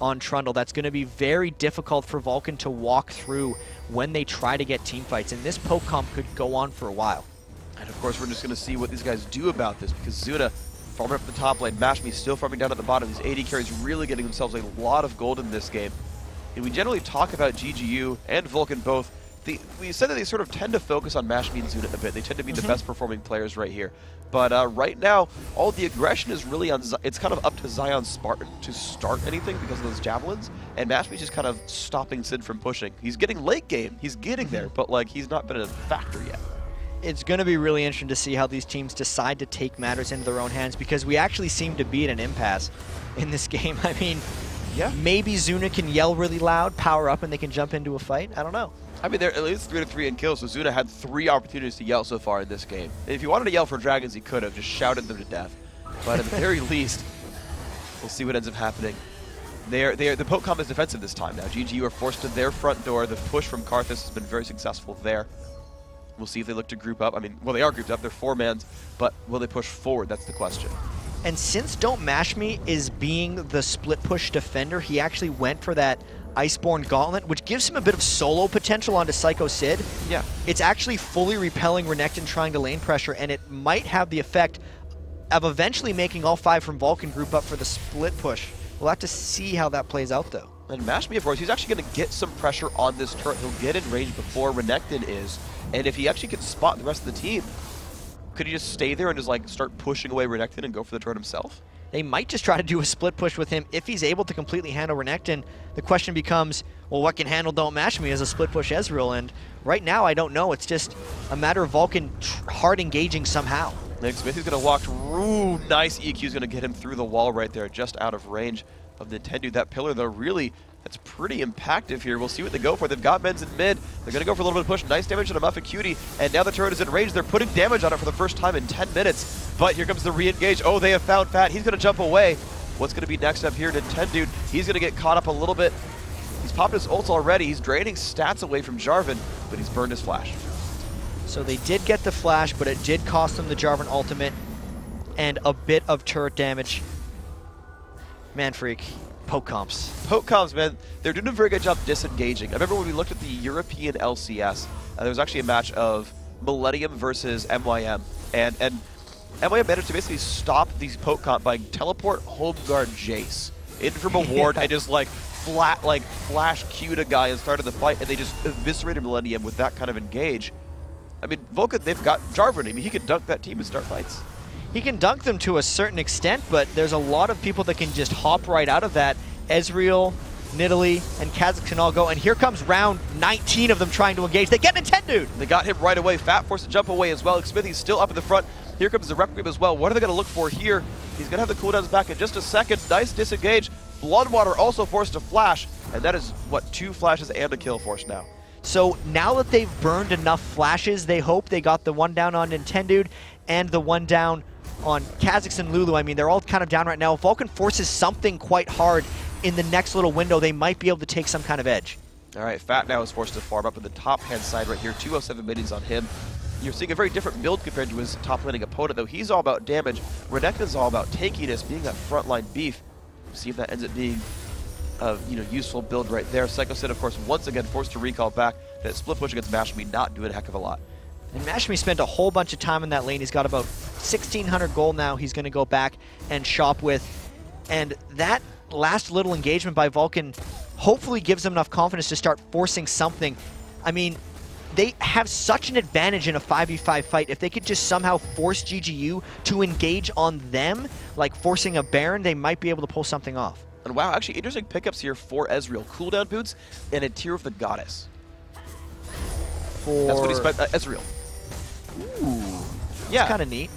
on Trundle. That's going to be very difficult for Vulcan to walk through when they try to get team fights, and this poke comp could go on for a while. And of course, we're just going to see what these guys do about this, because Zuna farming up the top lane, Mashme still farming down at the bottom. These AD carries really getting themselves a lot of gold in this game. And we generally talk about GGU and Vulcan both. We said that they sort of tend to focus on Mashme and Zuna a bit. They tend to be the best performing players right here. But right now, all the aggression is really on, it's kind of up to Zion Spartan to start anything because of those javelins. And Mashme's just kind of stopping Sid from pushing. He's getting late game. He's getting there, but like he's not been a factor yet. It's going to be really interesting to see how these teams decide to take matters into their own hands, because we actually seem to be at an impasse in this game. I mean, yeah, maybe Zuna can yell really loud, power up, and they can jump into a fight. I don't know. I mean, they're at least 3-3 in kills, so Zuna had 3 opportunities to yell so far in this game. And if he wanted to yell for dragons, he could have just shouted them to death. But at the very least, we'll see what ends up happening. The poke comp is defensive this time now. GGU are forced to their front door. The push from Karthus has been very successful there. We'll see if they look to group up. I mean, well, they are grouped up. They're 4-mans, but will they push forward? That's the question. And since Don't Mash Me is being the split push defender, he actually went for that Iceborne Gauntlet, which gives him a bit of solo potential onto Psycho Sid. Yeah. It's actually fully repelling Renekton trying to lane pressure, and it might have the effect of eventually making all 5 from Vulcan group up for the split push. We'll have to see how that plays out, though. And Mashme, of course, he's actually going to get some pressure on this turret. He'll get in range before Renekton is. And if he actually can spot the rest of the team, could he just stay there and just like start pushing away Renekton and go for the turret himself? They might just try to do a split push with him. If he's able to completely handle Renekton, the question becomes, well, what can handle Don't Mash Me as a split push Ezreal? And right now, I don't know. It's just a matter of Vulcan hard engaging somehow. Nick Smith is going to walk through. Nice EQ is going to get him through the wall right there, just out of range of Nintendo. That pillar, though, really, that's pretty impactful here. We'll see what they go for. They've got men's in mid. They're going to go for a little bit of push. Nice damage on a Muffin Cutie. And now the turret is in range. They're putting damage on it for the first time in 10 minutes. But here comes the re-engage. Oh, they have found Fat. He's going to jump away. What's going to be next up here? Nintendo. He's going to get caught up a little bit. He's popped his ult already. He's draining stats away from Jarvan, but he's burned his flash. So they did get the flash, but it did cost them the Jarvan ultimate and a bit of turret damage. Man Freak. Poke comps. Poke comps, man, they're doing a very good job disengaging. I remember when we looked at the European LCS, there was actually a match of Millennium versus MYM, and MYM managed to basically stop these poke comp by teleport home guard Jace. in from a ward and just like flash Q'd a guy and started the fight, and they just eviscerated Millennium with that kind of engage. I mean, Vulcan, they've got Jarvan. I mean, he can dunk that team and start fights. He can dunk them to a certain extent, but there's a lot of people that can just hop right out of that. Ezreal, Nidalee, and Kazakhstan all go, and here comes round 19 of them trying to engage. They get Nintendude! They got him right away. Fat forced to jump away as well. Smithy's still up in the front. Here comes the Requiem as well. What are they going to look for here? He's going to have the cooldowns back in just a second. Nice disengage. Bloodwater also forced to flash, and that is, what, 2 flashes and a kill force now. So now that they've burned enough flashes, they hope they got the one down on Nintendude and the one down on Kazakhstan Lulu. I mean, they're all kind of down right now. If Vulcan forces something quite hard in the next little window, they might be able to take some kind of edge. All right, Fat now is forced to farm up in the top-hand side right here. 207 minions on him. You're seeing a very different build compared to his top-laning opponent, though. He's all about damage. Renekton's all about tankiness, being that frontline beef. See if that ends up being a useful build right there. Psycho Sid, of course, once again forced to recall back. That split push against Mashmi not doing a heck of a lot. And Mashmi spent a whole bunch of time in that lane. He's got about 1,600 gold now. He's going to go back and shop with. And that last little engagement by Vulcan hopefully gives them enough confidence to start forcing something. I mean, they have such an advantage in a 5v5 fight. If they could just somehow force GGU to engage on them, like forcing a Baron, they might be able to pull something off. And wow, actually interesting pickups here for Ezreal. Cooldown boots and a Tear of the Goddess. That's what he spent, Ezreal. Ooh, yeah, that's kind of neat.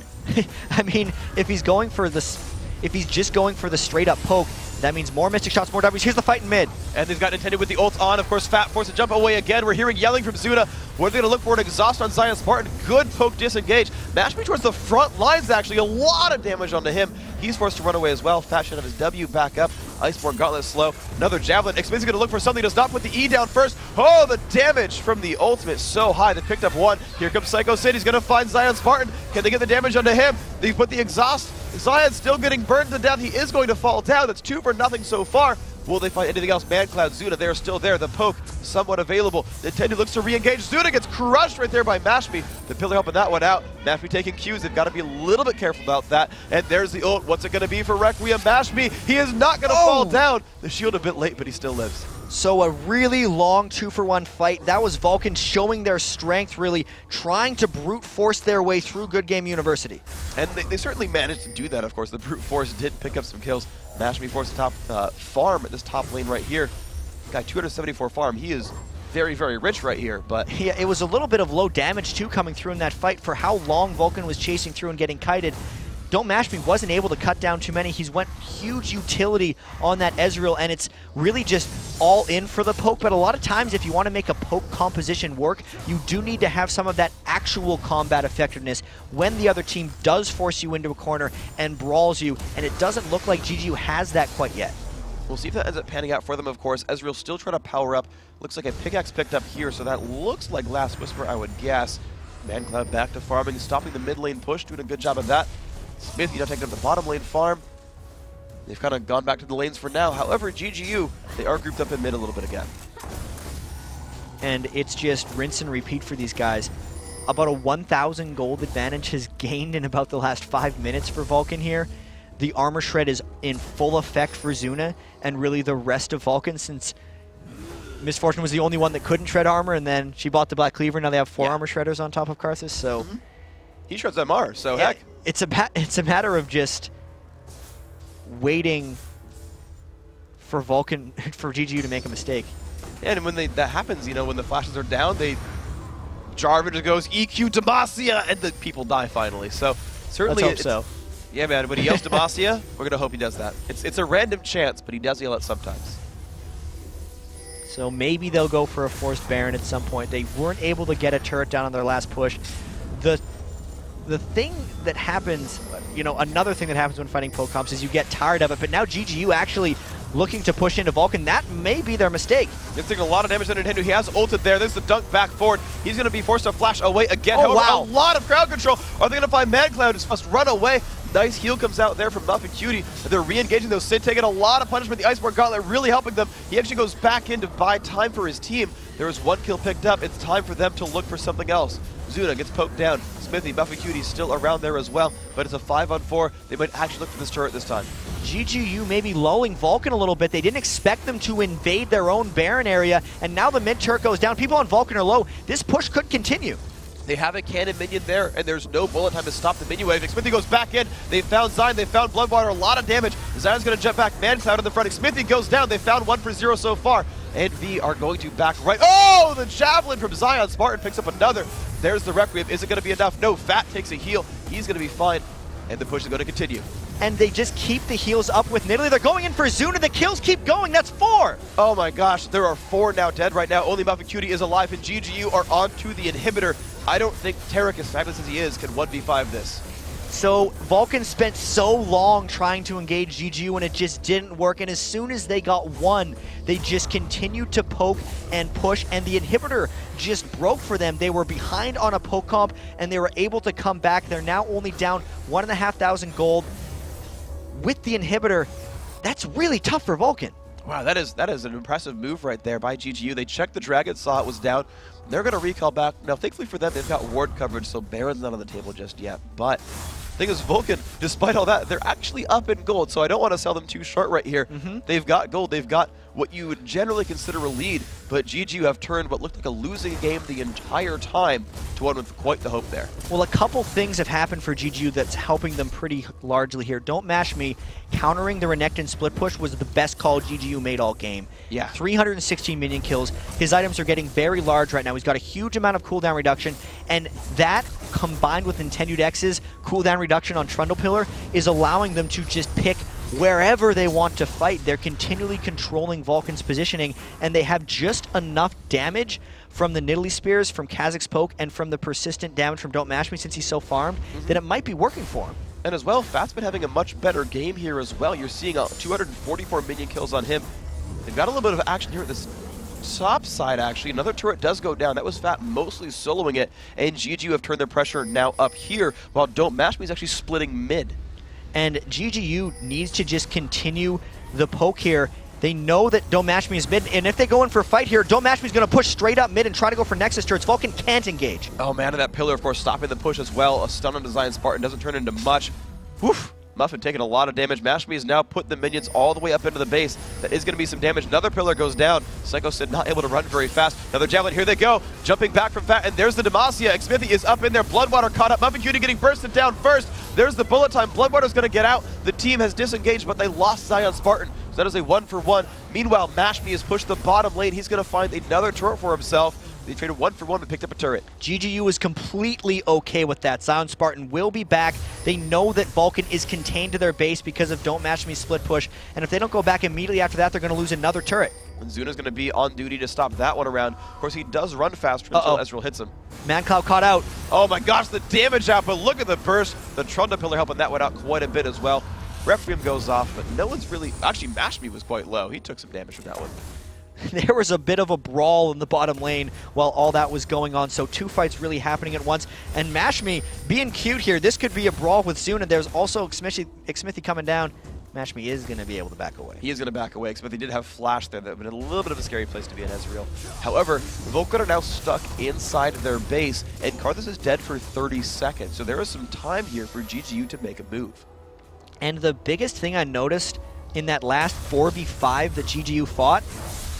I mean, if he's going for this, if he's just going for the straight up poke, that means more Mystic Shots, more W's. Here's the fight in mid. And he's got Nintendo with the ult on. Of course, Fat forced to jump away again. We're hearing yelling from Zuna. What are they going to look for? An exhaust on Zion Spartan. Good poke disengage. Mashmi towards the front lines, actually. A lot of damage onto him. He's forced to run away as well. Fat should have his W back up. Iceborne Gauntlet slow. Another Javelin. Xman's going to look for something. Does not put the E down first. Oh, the damage from the ultimate so high. They picked up one. Here comes Psycho Sid. He's going to find Zion Spartan. Can they get the damage onto him? They put the exhaust. Zion's still getting burned to death. He is going to fall down. That's 2 for nothing so far. Will they find anything else? ManCloud, Zuna, they're still there. The poke, somewhat available. Nintendo looks to re-engage. Zuna gets crushed right there by Mashmi. The pillar helping that one out. Mashmi taking Qs. They've got to be a little bit careful about that. And there's the ult. What's it going to be for Requiem? Mashmi, he is not going to fall down. The shield a bit late, but he still lives. So a really long 2-for-1 fight. That was Vulcan showing their strength, really trying to brute force their way through Good Game University. And they certainly managed to do that, of course. The brute force did pick up some kills. Mashmi forced the top farm at this top lane right here. Got 274 farm. He is very, very rich right here, but... Yeah, it was a little bit of low damage, too, coming through in that fight for how long Vulcan was chasing through and getting kited. Don't Mashmi wasn't able to cut down too many. He's went huge utility on that Ezreal, and it's really just all in for the poke. But a lot of times, if you want to make a poke composition work, you do need to have some of that actual combat effectiveness when the other team does force you into a corner and brawls you, and it doesn't look like GGU has that quite yet. We'll see if that ends up panning out for them, of course. Ezreal still trying to power up. Looks like a pickaxe picked up here, so that looks like Last Whisper, I would guess. ManCloud back to farming, stopping the mid lane push, doing a good job of that. Smith, taking up the bottom lane farm. They've kind of gone back to the lanes for now. However, GGU, they are grouped up in mid a little bit again. And it's just rinse and repeat for these guys. About a 1,000 gold advantage has gained in about the last 5 minutes for Vulcan here. The armor shred is in full effect for Zuna, and really the rest of Vulcan, since Misfortune was the only one that couldn't shred armor, and then she bought the Black Cleaver. Now they have 4 armor shredders on top of Karthus, so... He shreds MR, so heck. It's a matter of just waiting for Vulcan, for GGU to make a mistake. Yeah, and when that happens, when the flashes are down, Jarvan just goes EQ Demacia, and the people die finally. So certainly, let's hope so. Yeah, man. When he yells Demacia, we're gonna hope he does that. It's a random chance, but he does yell it sometimes. So maybe they'll go for a forced Baron at some point. They weren't able to get a turret down on their last push. The thing that happens, another thing that happens when fighting poke comps is you get tired of it, but now GGU actually looking to push into Vulcan. That may be their mistake. It's taking a lot of damage on Nintendo. He has ulted there. There's the dunk back forward. He's going to be forced to flash away again. Oh, wow. A lot of crowd control. Are they going to find ManCloud? Just must run away. Nice heal comes out there from Muff and Cutie. They're re-engaging those. Sid taking a lot of punishment. The Iceborne Gauntlet really helping them. He actually goes back in to buy time for his team. There was 1 kill picked up. It's time for them to look for something else. Zuna gets poked down. Smithy, Buffy Cutie still around there as well, but it's a 5-on-4. They might actually look for this turret this time. GGU may be lulling Vulcan a little bit. They didn't expect them to invade their own Baron area, and now the mid turret goes down. People on Vulcan are low. This push could continue. They have a cannon minion there, and there's no bullet time to stop the minion wave. Smithy goes back in. They found Zion. They found Bloodwater. A lot of damage. Zion's going to jump back. Man's out in the front. Smithy goes down. They found 1 for 0 so far. And V are going to back right. Oh, the javelin from Zion. Spartan picks up another. There's the Requiem. Is it going to be enough? No, Fat takes a heal. He's going to be fine. And the push is going to continue. And they just keep the heals up with Nidalee. They're going in for Zuna. The kills keep going. That's 4. Oh my gosh, there are 4 now dead right now. Only Muffin Cutie is alive, and GGU are onto the inhibitor. I don't think Tarek, as fabulous as he is, can 1v5 this. So Vulcan spent so long trying to engage GGU and it just didn't work, and as soon as they got one, they just continued to poke and push, and the inhibitor just broke for them. They were behind on a poke comp and they were able to come back. They're now only down 1,500 gold. With the inhibitor, that's really tough for Vulcan. Wow, that is an impressive move right there by GGU. They checked the dragon, saw it was down. They're going to recall back. Now, thankfully for them, they've got ward coverage, so Baron's not on the table just yet. But the thing is, Vulcan, despite all that, they're actually up in gold, so I don't want to sell them too short right here. They've got gold. They've got what you would generally consider a lead, but GGU have turned what looked like a losing game the entire time to one with quite the hope there. Well, a couple things have happened for GGU that's helping them pretty largely here. Don't Mash Me, countering the Renekton split push was the best call GGU made all game. Yeah. 316 minion kills. His items are getting very large right now. He's got a huge amount of cooldown reduction, and that combined with Intended X's cooldown reduction on Trundle Pillar is allowing them to just pick wherever they want to fight. They're continually controlling Vulcan's positioning, and they have just enough damage from the Nidalee Spears, from Kazakh's poke, and from the persistent damage from Don't Mash Me since he's so farmed, that it might be working for him. And as well, Fat's been having a much better game here as well. You're seeing 244 minion kills on him. They've got a little bit of action here at this top side, actually. Another turret does go down. That was Fat mostly soloing it, and GGU have turned their pressure now up here, while Don't Mash Me is actually splitting mid. And GGU needs to just continue the poke here. They know that Don't Mash Me is mid, and if they go in for a fight here, Don't Mash Me is going to push straight up mid and try to go for Nexus turrets. Vulcan can't engage. Oh man, and that pillar, of course, stopping the push as well. A stun on Design Spartan doesn't turn into much. Woof! Muffin taking a lot of damage. Mash Me is now put the minions all the way up into the base. That is going to be some damage. Another pillar goes down. Psycho Sid not able to run very fast. Another javelin. Here they go. Jumping back from Fat, and there's the Demacia. Smithy is up in there. Bloodwater caught up. Muffin Cutie getting bursted down first. There's the bullet time. Bloodwater's going to get out. The team has disengaged, but they lost Zion Spartan. So that is a 1-for-1. Meanwhile, Mash Me has pushed the bottom lane. He's going to find another turret for himself. They traded 1-for-1 and picked up a turret. GGU is completely okay with that. Zion Spartan will be back. They know that Vulcan is contained to their base because of Don't Mash Me split push, and if they don't go back immediately after that, they're going to lose another turret. And Zuna's going to be on duty to stop that one around. Of course, he does run faster until Ezreal hits him. Mancloud caught out. Oh my gosh, the damage output. Look at the burst. The Trundle Pillar helping that one out quite a bit as well. Requiem goes off, but no one's really... Actually, Mash Me was quite low. He took some damage from that one. There was a bit of a brawl in the bottom lane while all that was going on, so 2 fights really happening at once. And Mash Me being cute here, this could be a brawl with Zuna. There's also Xmithy coming down. Mash Me is going to be able to back away. He is going to back away. Xmithy did have Flash there. That would have been a little bit of a scary place to be in Ezreal. However, Vulcan are now stuck inside their base, and Karthus is dead for 30 seconds. So there is some time here for GGU to make a move. And the biggest thing I noticed in that last 4v5 that GGU fought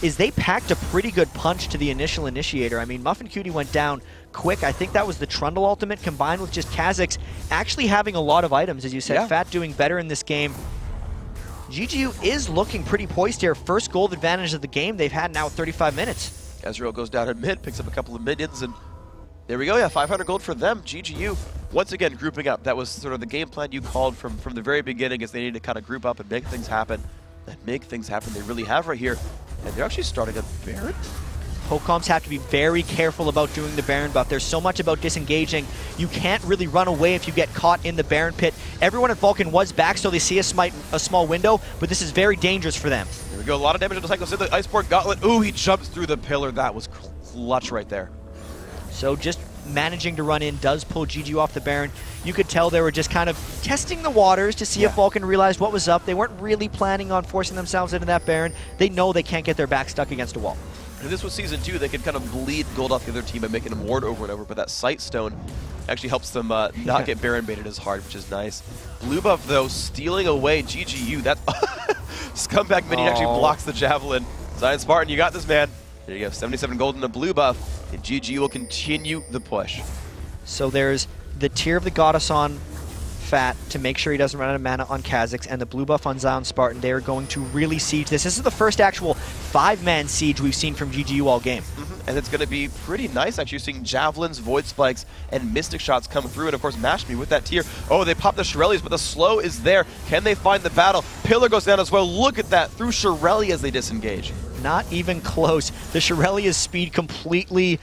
is they packed a pretty good punch to the initial initiator. I mean, Muffin Cutie went down quick. I think that was the Trundle ultimate combined with just Kazakh's actually having a lot of items, as you said. Yeah. Fat doing better in this game. GGU is looking pretty poised here. First gold advantage of the game they've had now 35 minutes. Ezreal goes down in mid, picks up a couple of minions, and there we go. Yeah, 500 gold for them. GGU, once again, grouping up. That was sort of the game plan you called from the very beginning, as they need to kind of group up and make things happen. And make things happen they really have right here. And they're actually starting a Baron. Pokecoms have to be very careful about doing the Baron buff. There's so much about disengaging. You can't really run away if you get caught in the Baron pit. Everyone at Vulcan was back, so they see a small window, but this is very dangerous for them. There we go. A lot of damage on the Psycho Sid. The Iceborne Gauntlet. Ooh, he jumps through the pillar. That was clutch right there. So just managing to run in does pull GGU off the Baron. You could tell they were just kind of testing the waters to see if Vulcan realized what was up. They weren't really planning on forcing themselves into that Baron. They know they can't get their back stuck against a wall. If this was Season 2, they could kind of bleed gold off the other team by making them ward over and over, but that Sight Stone actually helps them not get Baron baited as hard, which is nice. Blue buff, though, stealing away GGU. That scumbag minion actually blocks the Javelin. Zion Spartan, you got this, man. There you go, 77 gold and a blue buff, and GGU will continue the push. So there's the tier of the Goddess on Fat to make sure he doesn't run out of mana on Kha'Zix, and the blue buff on Zion Spartan. They are going to really siege this. This is the first actual 5-man siege we've seen from GGU all game. And it's going to be pretty nice, actually, seeing Javelins, Void Spikes, and Mystic Shots come through, and of course Mash Me with that tier. Oh, they pop the Shirelles, but the slow is there. Can they find the battle? Pillar goes down as well. Look at that, through Shirelle as they disengage. Not even close. The Shirelia's speed completely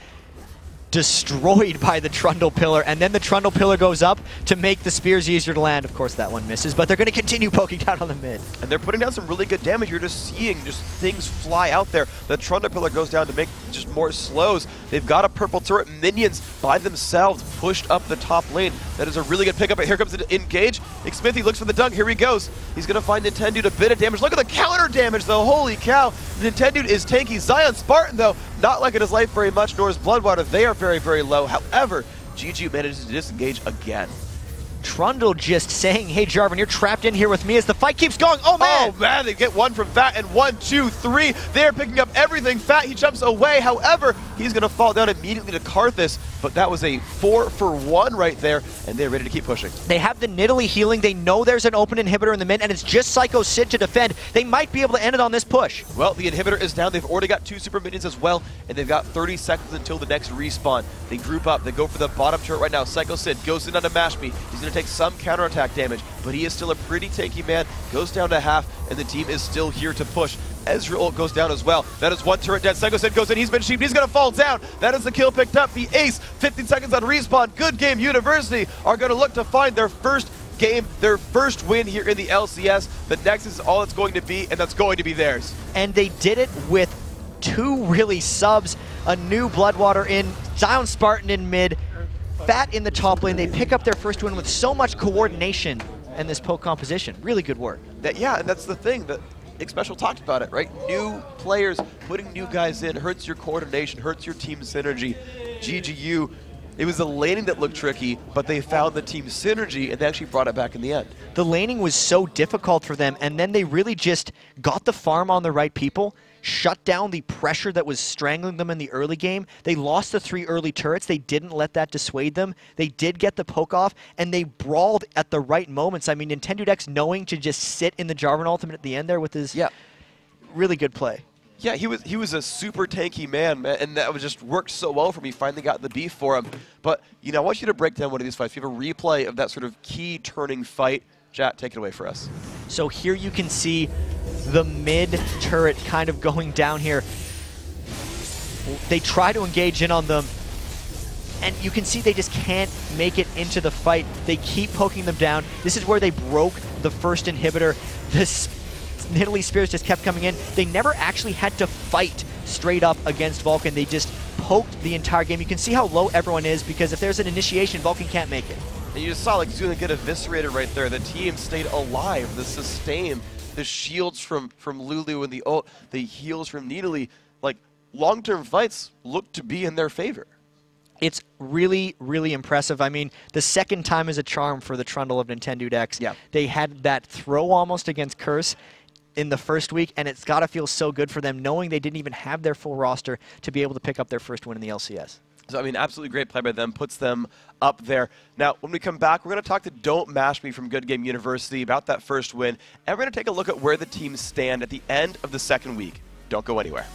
destroyed by the Trundle Pillar, and then the Trundle Pillar goes up to make the spears easier to land. Of course, that one misses, but they're going to continue poking down on the mid. And they're putting down some really good damage. You're just seeing just things fly out there. The Trundle Pillar goes down to make just more slows. They've got a purple turret. Minions by themselves pushed up the top lane. That is a really good pickup. Here comes the engage. Smithy looks for the dunk. Here he goes. He's going to find Nintendo a bit of damage. Look at the counter damage, though. Holy cow. Nintendo is tanky. Zion Spartan, though, not liking his life very much, nor his Bloodwater. They are very, very low. However, GGU manages to disengage again. Trundle just saying, hey, Jarvan, you're trapped in here with me as the fight keeps going. Oh, man! Oh, man, they get one from Fat, and 1, 2, 3. They're picking up everything. Fat, he jumps away. However, he's going to fall down immediately to Karthus, but that was a 4-for-1 right there, and they're ready to keep pushing. They have the Nidalee healing. They know there's an open inhibitor in the mid, and it's just Psycho Sid to defend. They might be able to end it on this push. Well, the inhibitor is down. They've already got 2 super minions as well, and they've got 30 seconds until the next respawn. They group up. They go for the bottom turret right now. Psycho Sid goes in on a Mash Me. He's going to take some counterattack damage, but he is still a pretty tanky man. Goes down to half, and the team is still here to push. Ezreal ult goes down as well. That is 1 turret dead. Psycho Sid goes in. He's been sheeped. He's going to fall down. That is the kill picked up. The ace. 15 seconds on respawn. Good game. University are going to look to find their first game, their first win here in the LCS. The next is all it's going to be, and that's going to be theirs. And they did it with 2 really subs. A new Bloodwater in, Zion Spartan in mid, Fat in the top lane. They pick up their first win with so much coordination in this poke composition. Really good work. Yeah, and that's the thing that Special talked about it, right? New players, putting new guys in, hurts your coordination, hurts your team synergy. GGU, it was the laning that looked tricky, but they found the team synergy, and they actually brought it back in the end. The laning was so difficult for them, and then they really just got the farm on the right people, shut down the pressure that was strangling them in the early game. They lost the 3 early turrets. They didn't let that dissuade them. They did get the poke off, and they brawled at the right moments. I mean, Nintendo Dex knowing to just sit in the Jarvan ultimate at the end there with his really good play. Yeah, he was a super tanky man, and that was just worked so well for me. Finally got the beef for him. But, you know, I want you to break down one of these fights. We have a replay of that sort of key turning fight. Chat, take it away for us. So here you can see the mid turret kind of going down here. They try to engage in on them, and you can see they just can't make it into the fight. They keep poking them down. This is where they broke the first inhibitor. This Nidalee Spears just kept coming in. They never actually had to fight straight up against Vulcan. They just poked the entire game. You can see how low everyone is, because if there's an initiation, Vulcan can't make it. And you just saw, like, Zuna get eviscerated right there. The team stayed alive. The sustain, the shields from Lulu and the ult, the heals from Nidalee. Like, long-term fights look to be in their favor. It's really, really impressive. I mean, the second time is a charm for the Trundle of Nintendo Dex. Yeah. They had that throw almost against Curse in the first week, and it's got to feel so good for them knowing they didn't even have their full roster to be able to pick up their first win in the LCS. So, I mean, absolutely great play by them, puts them up there. Now, when we come back, we're going to talk to Don't Mash Me from Good Game University about that first win, and we're going to take a look at where the teams stand at the end of the second week. Don't go anywhere.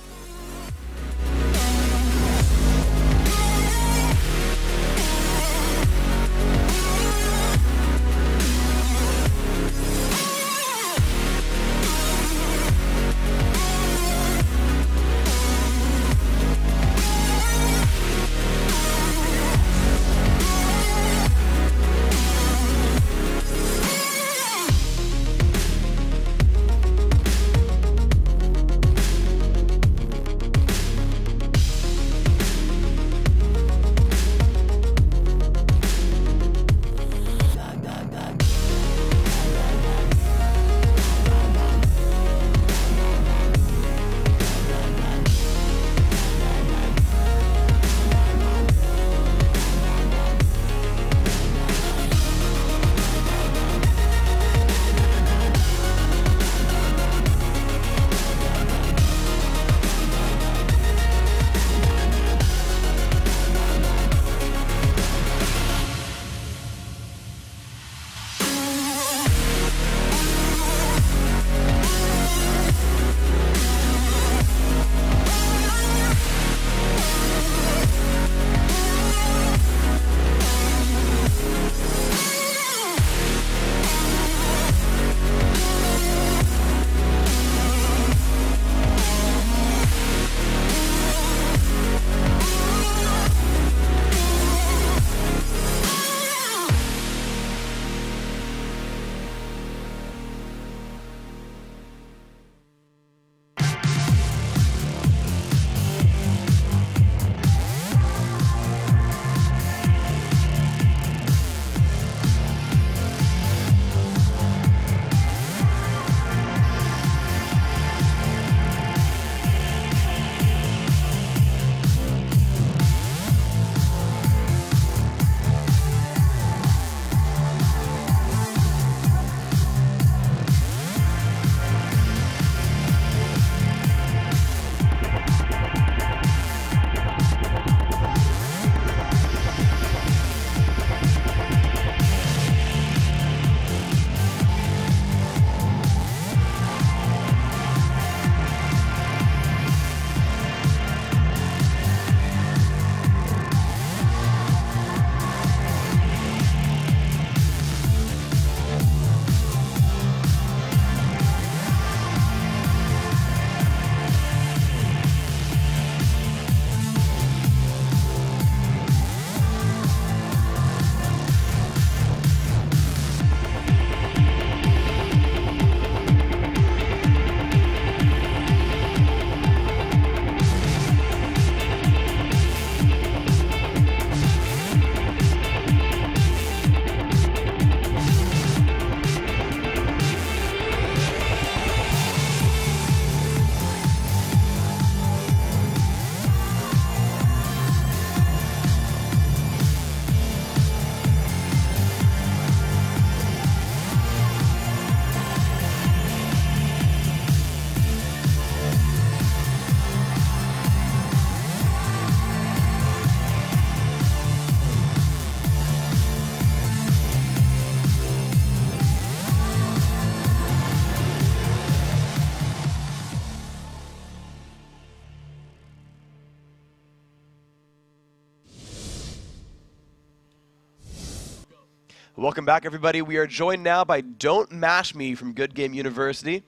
Welcome back, everybody. We are joined now by Don't Mash Me from Good Game University.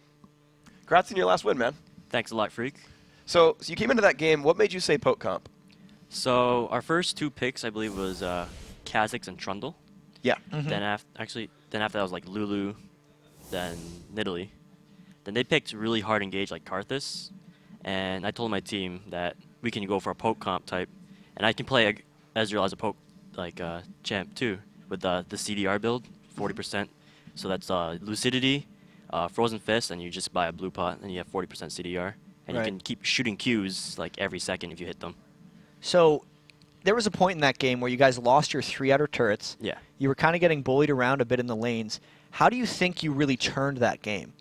Congrats on your last win, man. Thanks a lot, Freak. So you came into that game. What made you say poke comp? So our first 2 picks, I believe, was Kha'Zix and Trundle. Yeah. Then after that was like Lulu, then Nidalee. Then they picked really hard engage like Karthus, and I told my team that we can go for a poke comp type, and I can play Ezreal as a poke like champ too with the CDR build, 40%. So that's Lucidity, Frozen Fist, and you just buy a blue pot, and you have 40% CDR, and you can keep shooting Qs like every second if you hit them. So there was a point in that game where you guys lost your 3 outer turrets. Yeah. You were kind of getting bullied around a bit in the lanes. How do you think you really turned that game?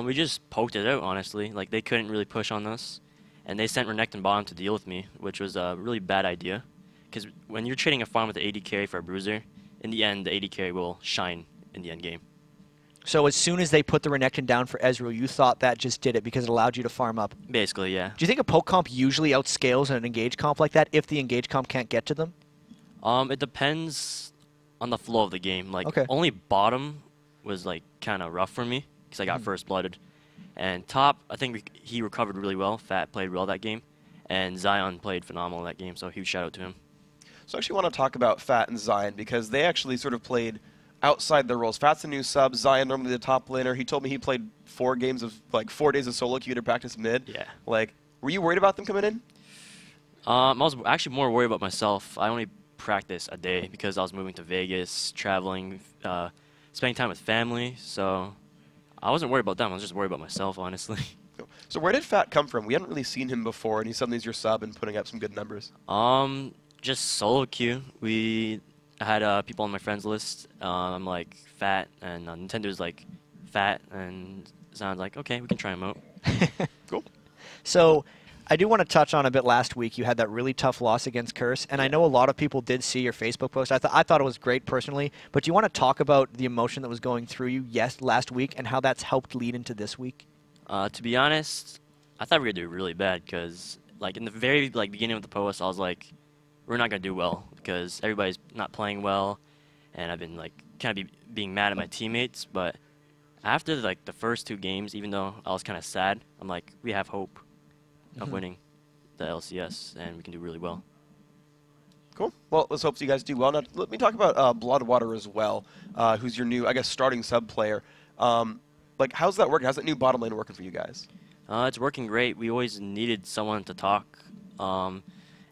We just poked it out, honestly. Like, they couldn't really push on us. And they sent Renekton bottom to deal with me, which was a really bad idea. Because when you're trading a farm with the AD carry for a bruiser, in the end, the AD carry will shine in the end game. So as soon as they put the Renekton down for Ezreal, you thought that just did it because it allowed you to farm up. Basically, yeah. Do you think a poke comp usually outscales an engage comp like that if the engage comp can't get to them? It depends on the flow of the game. Like, only bottom was, like, kind of rough for me because I got first blooded. And top, I think he recovered really well. Fat played well that game. And Zion played phenomenal that game, so huge shout out to him. So I actually want to talk about Fat and Zion because they actually sort of played outside their roles. Fat's a new sub. Zion normally the top laner. He told me he played 4 days of solo queue to practice mid. Yeah. Like, were you worried about them coming in? I was actually more worried about myself. I only practiced a day because I was moving to Vegas, traveling, spending time with family. So I wasn't worried about them. I was just worried about myself, honestly. So where did Fat come from? We hadn't really seen him before, and he suddenly is your sub and putting up some good numbers. Just solo queue. We had people on my friends list. I'm like Fat, and Nintendo's like Fat, and Zion's like, okay, we can try him out. Cool. So I do want to touch on a bit last week. You had that really tough loss against Curse, and I know a lot of people did see your Facebook post. I thought it was great personally, but do you want to talk about the emotion that was going through you last week and how that's helped lead into this week? To be honest, I thought we were going to do really bad because like in the very beginning of the post, I was like, we're not going to do well because everybody's not playing well, and I've been like kind of being mad at my teammates. But after like the first 2 games, even though I was kind of sad, I'm like, we have hope of winning the LCS, and we can do really well. Cool. Well, let's hope you guys do well. Now, let me talk about Bloodwater as well, who's your new, I guess, starting sub player. Like, how's that working? How's that new bottom lane working for you guys? It's working great. We always needed someone to talk.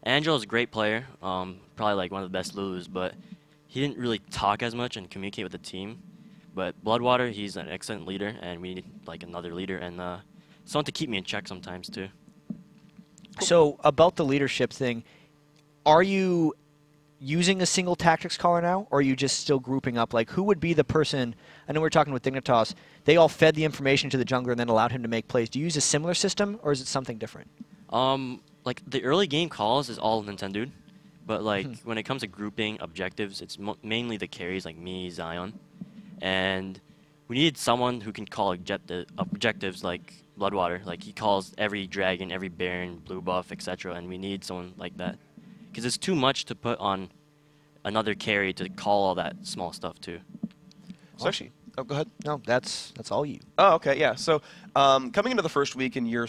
Angelo's a great player, probably like one of the best Lulus, but he didn't really talk as much and communicate with the team. But Bloodwater, he's an excellent leader, and we need like another leader and someone to keep me in check sometimes too. So about the leadership thing, are you using a single tactics caller now, or are you just still grouping up? Like, who would be the person? I know we were talking with Dignitas. They all fed the information to the jungler and then allowed him to make plays. Do you use a similar system, or is it something different? Like the early game calls is all Nintendo, but like when it comes to grouping objectives, it's mainly the carries like me, Zion, and we needed someone who can call objectives like Bloodwater. Like he calls every dragon, every baron, blue buff, etc. And we need someone like that because it's too much to put on another carry to call all that small stuff too. So actually, oh, go ahead. No, that's all you. Oh, okay, yeah. So coming into the first week and your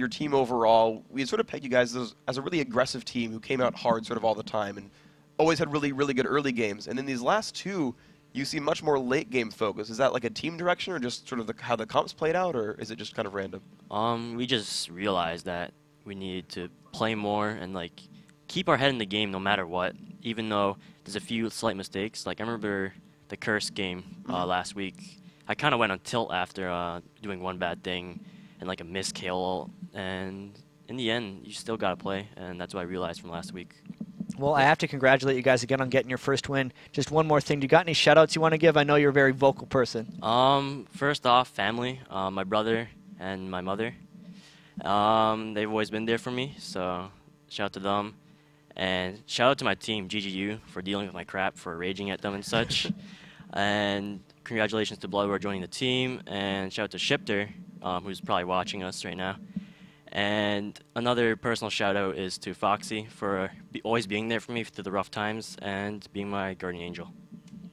team overall, we had sort of pegged you guys as a really aggressive team who came out hard sort of all the time and always had really, really good early games. And in these last 2, you see much more late game focus. Is that like a team direction or just sort of how the comps played out, or is it just kind of random? We just realized that we needed to play more and like keep our head in the game no matter what, even though there's a few slight mistakes. Like I remember the Curse game last week. I kind of went on tilt after doing one bad thing and like a missed KO, and in the end, you still got to play, and that's what I realized from last week. Well, I have to congratulate you guys again on getting your first win. Just one more thing. Do you got any shout-outs you want to give? I know you're a very vocal person. First off, family, my brother and my mother. They've always been there for me, so shout out to them. And shout out to my team, GGU, for dealing with my crap, for raging at them and such. And congratulations to Bloodwater joining the team. And shout out to Shipter, who's probably watching us right now. And another personal shout out is to Foxy for always being there for me through the rough times and being my guardian angel.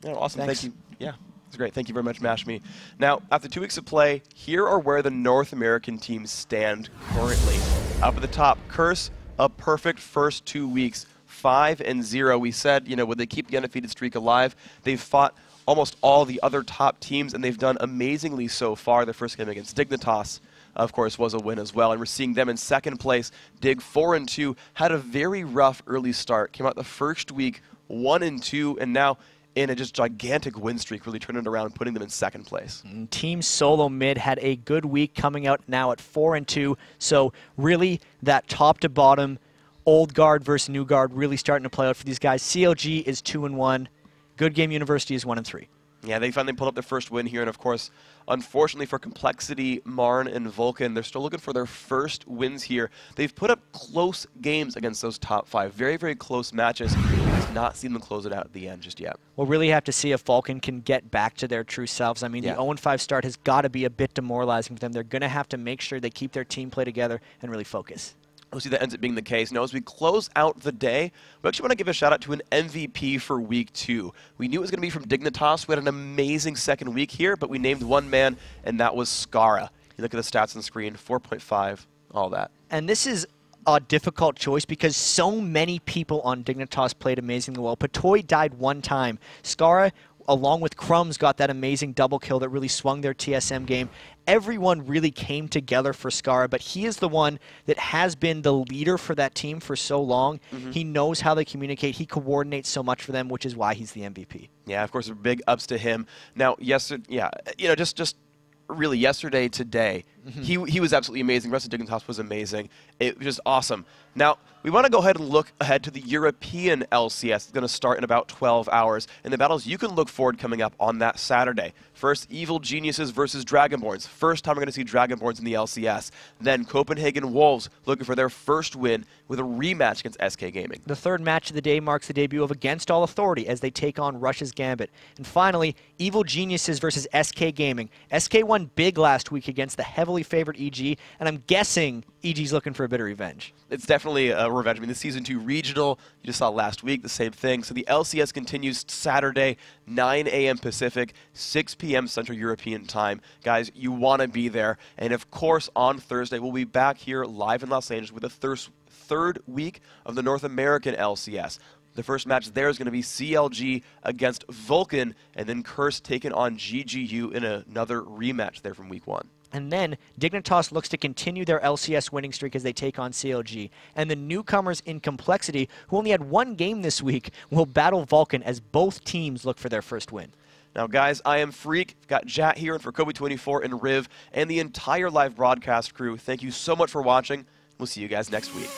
Yeah, awesome. Thanks. Thank you. Yeah, it's great. Thank you very much, Mashme. Now, after 2 weeks of play, here are where the North American teams stand currently. Up at the top, Curse, a perfect first 2 weeks, 5-0. We said, you know, would they keep the undefeated streak alive? They've fought almost all the other top teams, and they've done amazingly so far. Their first game against Dignitas, of course, was a win as well. And we're seeing them in second place. Dig 4-2, had a very rough early start. Came out the first week 1-2, and now in a just gigantic win streak, really turning it around, putting them in second place. Team Solo Mid had a good week, coming out now at 4-2. So really, that top to bottom, old guard versus new guard, really starting to play out for these guys. CLG is 2-1. Good Game University is 1-3. Yeah, they finally pulled up their first win here, and of course, unfortunately for Complexity, Marn, and Vulcan, they're still looking for their first wins here. They've put up close games against those top 5, very, very close matches. We've not seen them close it out at the end just yet. We'll really have to see if Vulcan can get back to their true selves. I mean, Yeah. the 0-5 start has got to be a bit demoralizing for them. They're going to have to make sure they keep their team play together and really focus. We'll see that ends up being the case. Now, as we close out the day, we actually want to give a shout out to an MVP for week 2. We knew it was going to be from Dignitas. We had an amazing second week here, but we named one man, and that was Skara. You look at the stats on the screen, 4.5, all that. And this is a difficult choice because so many people on Dignitas played amazingly well. Patoy died one time. Skara, along with Crumbs, got that amazing double kill that really swung their TSM game. Everyone really came together for Skara, but he is the one that has been the leader for that team for so long. He knows how they communicate. He coordinates so much for them, which is why he's the MVP. Yeah, of course, big ups to him. Now, yesterday, yeah, you know, just really yesterday, today, he was absolutely amazing. The rest of Dignitas was amazing. It was just awesome. Now, we want to go ahead and look ahead to the European LCS. It's going to start in about 12 hours. And the battles you can look forward coming up on that Saturday. First, Evil Geniuses versus Dragonborns. First time we're going to see Dragonborns in the LCS. Then Copenhagen Wolves looking for their first win with a rematch against SK Gaming. The third match of the day marks the debut of Against All Authority as they take on Russia's Gambit. And finally, Evil Geniuses versus SK Gaming. SK won big last week against the heavily favored EG, and I'm guessing EG's looking for a bit of revenge. It's definitely a revenge. I mean, the Season 2 regional, you just saw last week, the same thing. So the LCS continues Saturday, 9 a.m. Pacific, 6 p.m. Central European time. Guys, you want to be there. And of course, on Thursday, we'll be back here live in Los Angeles with the third week of the North American LCS. The first match there is going to be CLG against Vulcan, and then Curse taking on GGU in another rematch there from week 1. And then Dignitas looks to continue their LCS winning streak as they take on CLG. And the newcomers in Complexity, who only had one game this week, will battle Vulcan as both teams look for their first win. Now, guys, I am Freak. We've got Jat here and for Kobe24 and Riv and the entire live broadcast crew. Thank you so much for watching. We'll see you guys next week.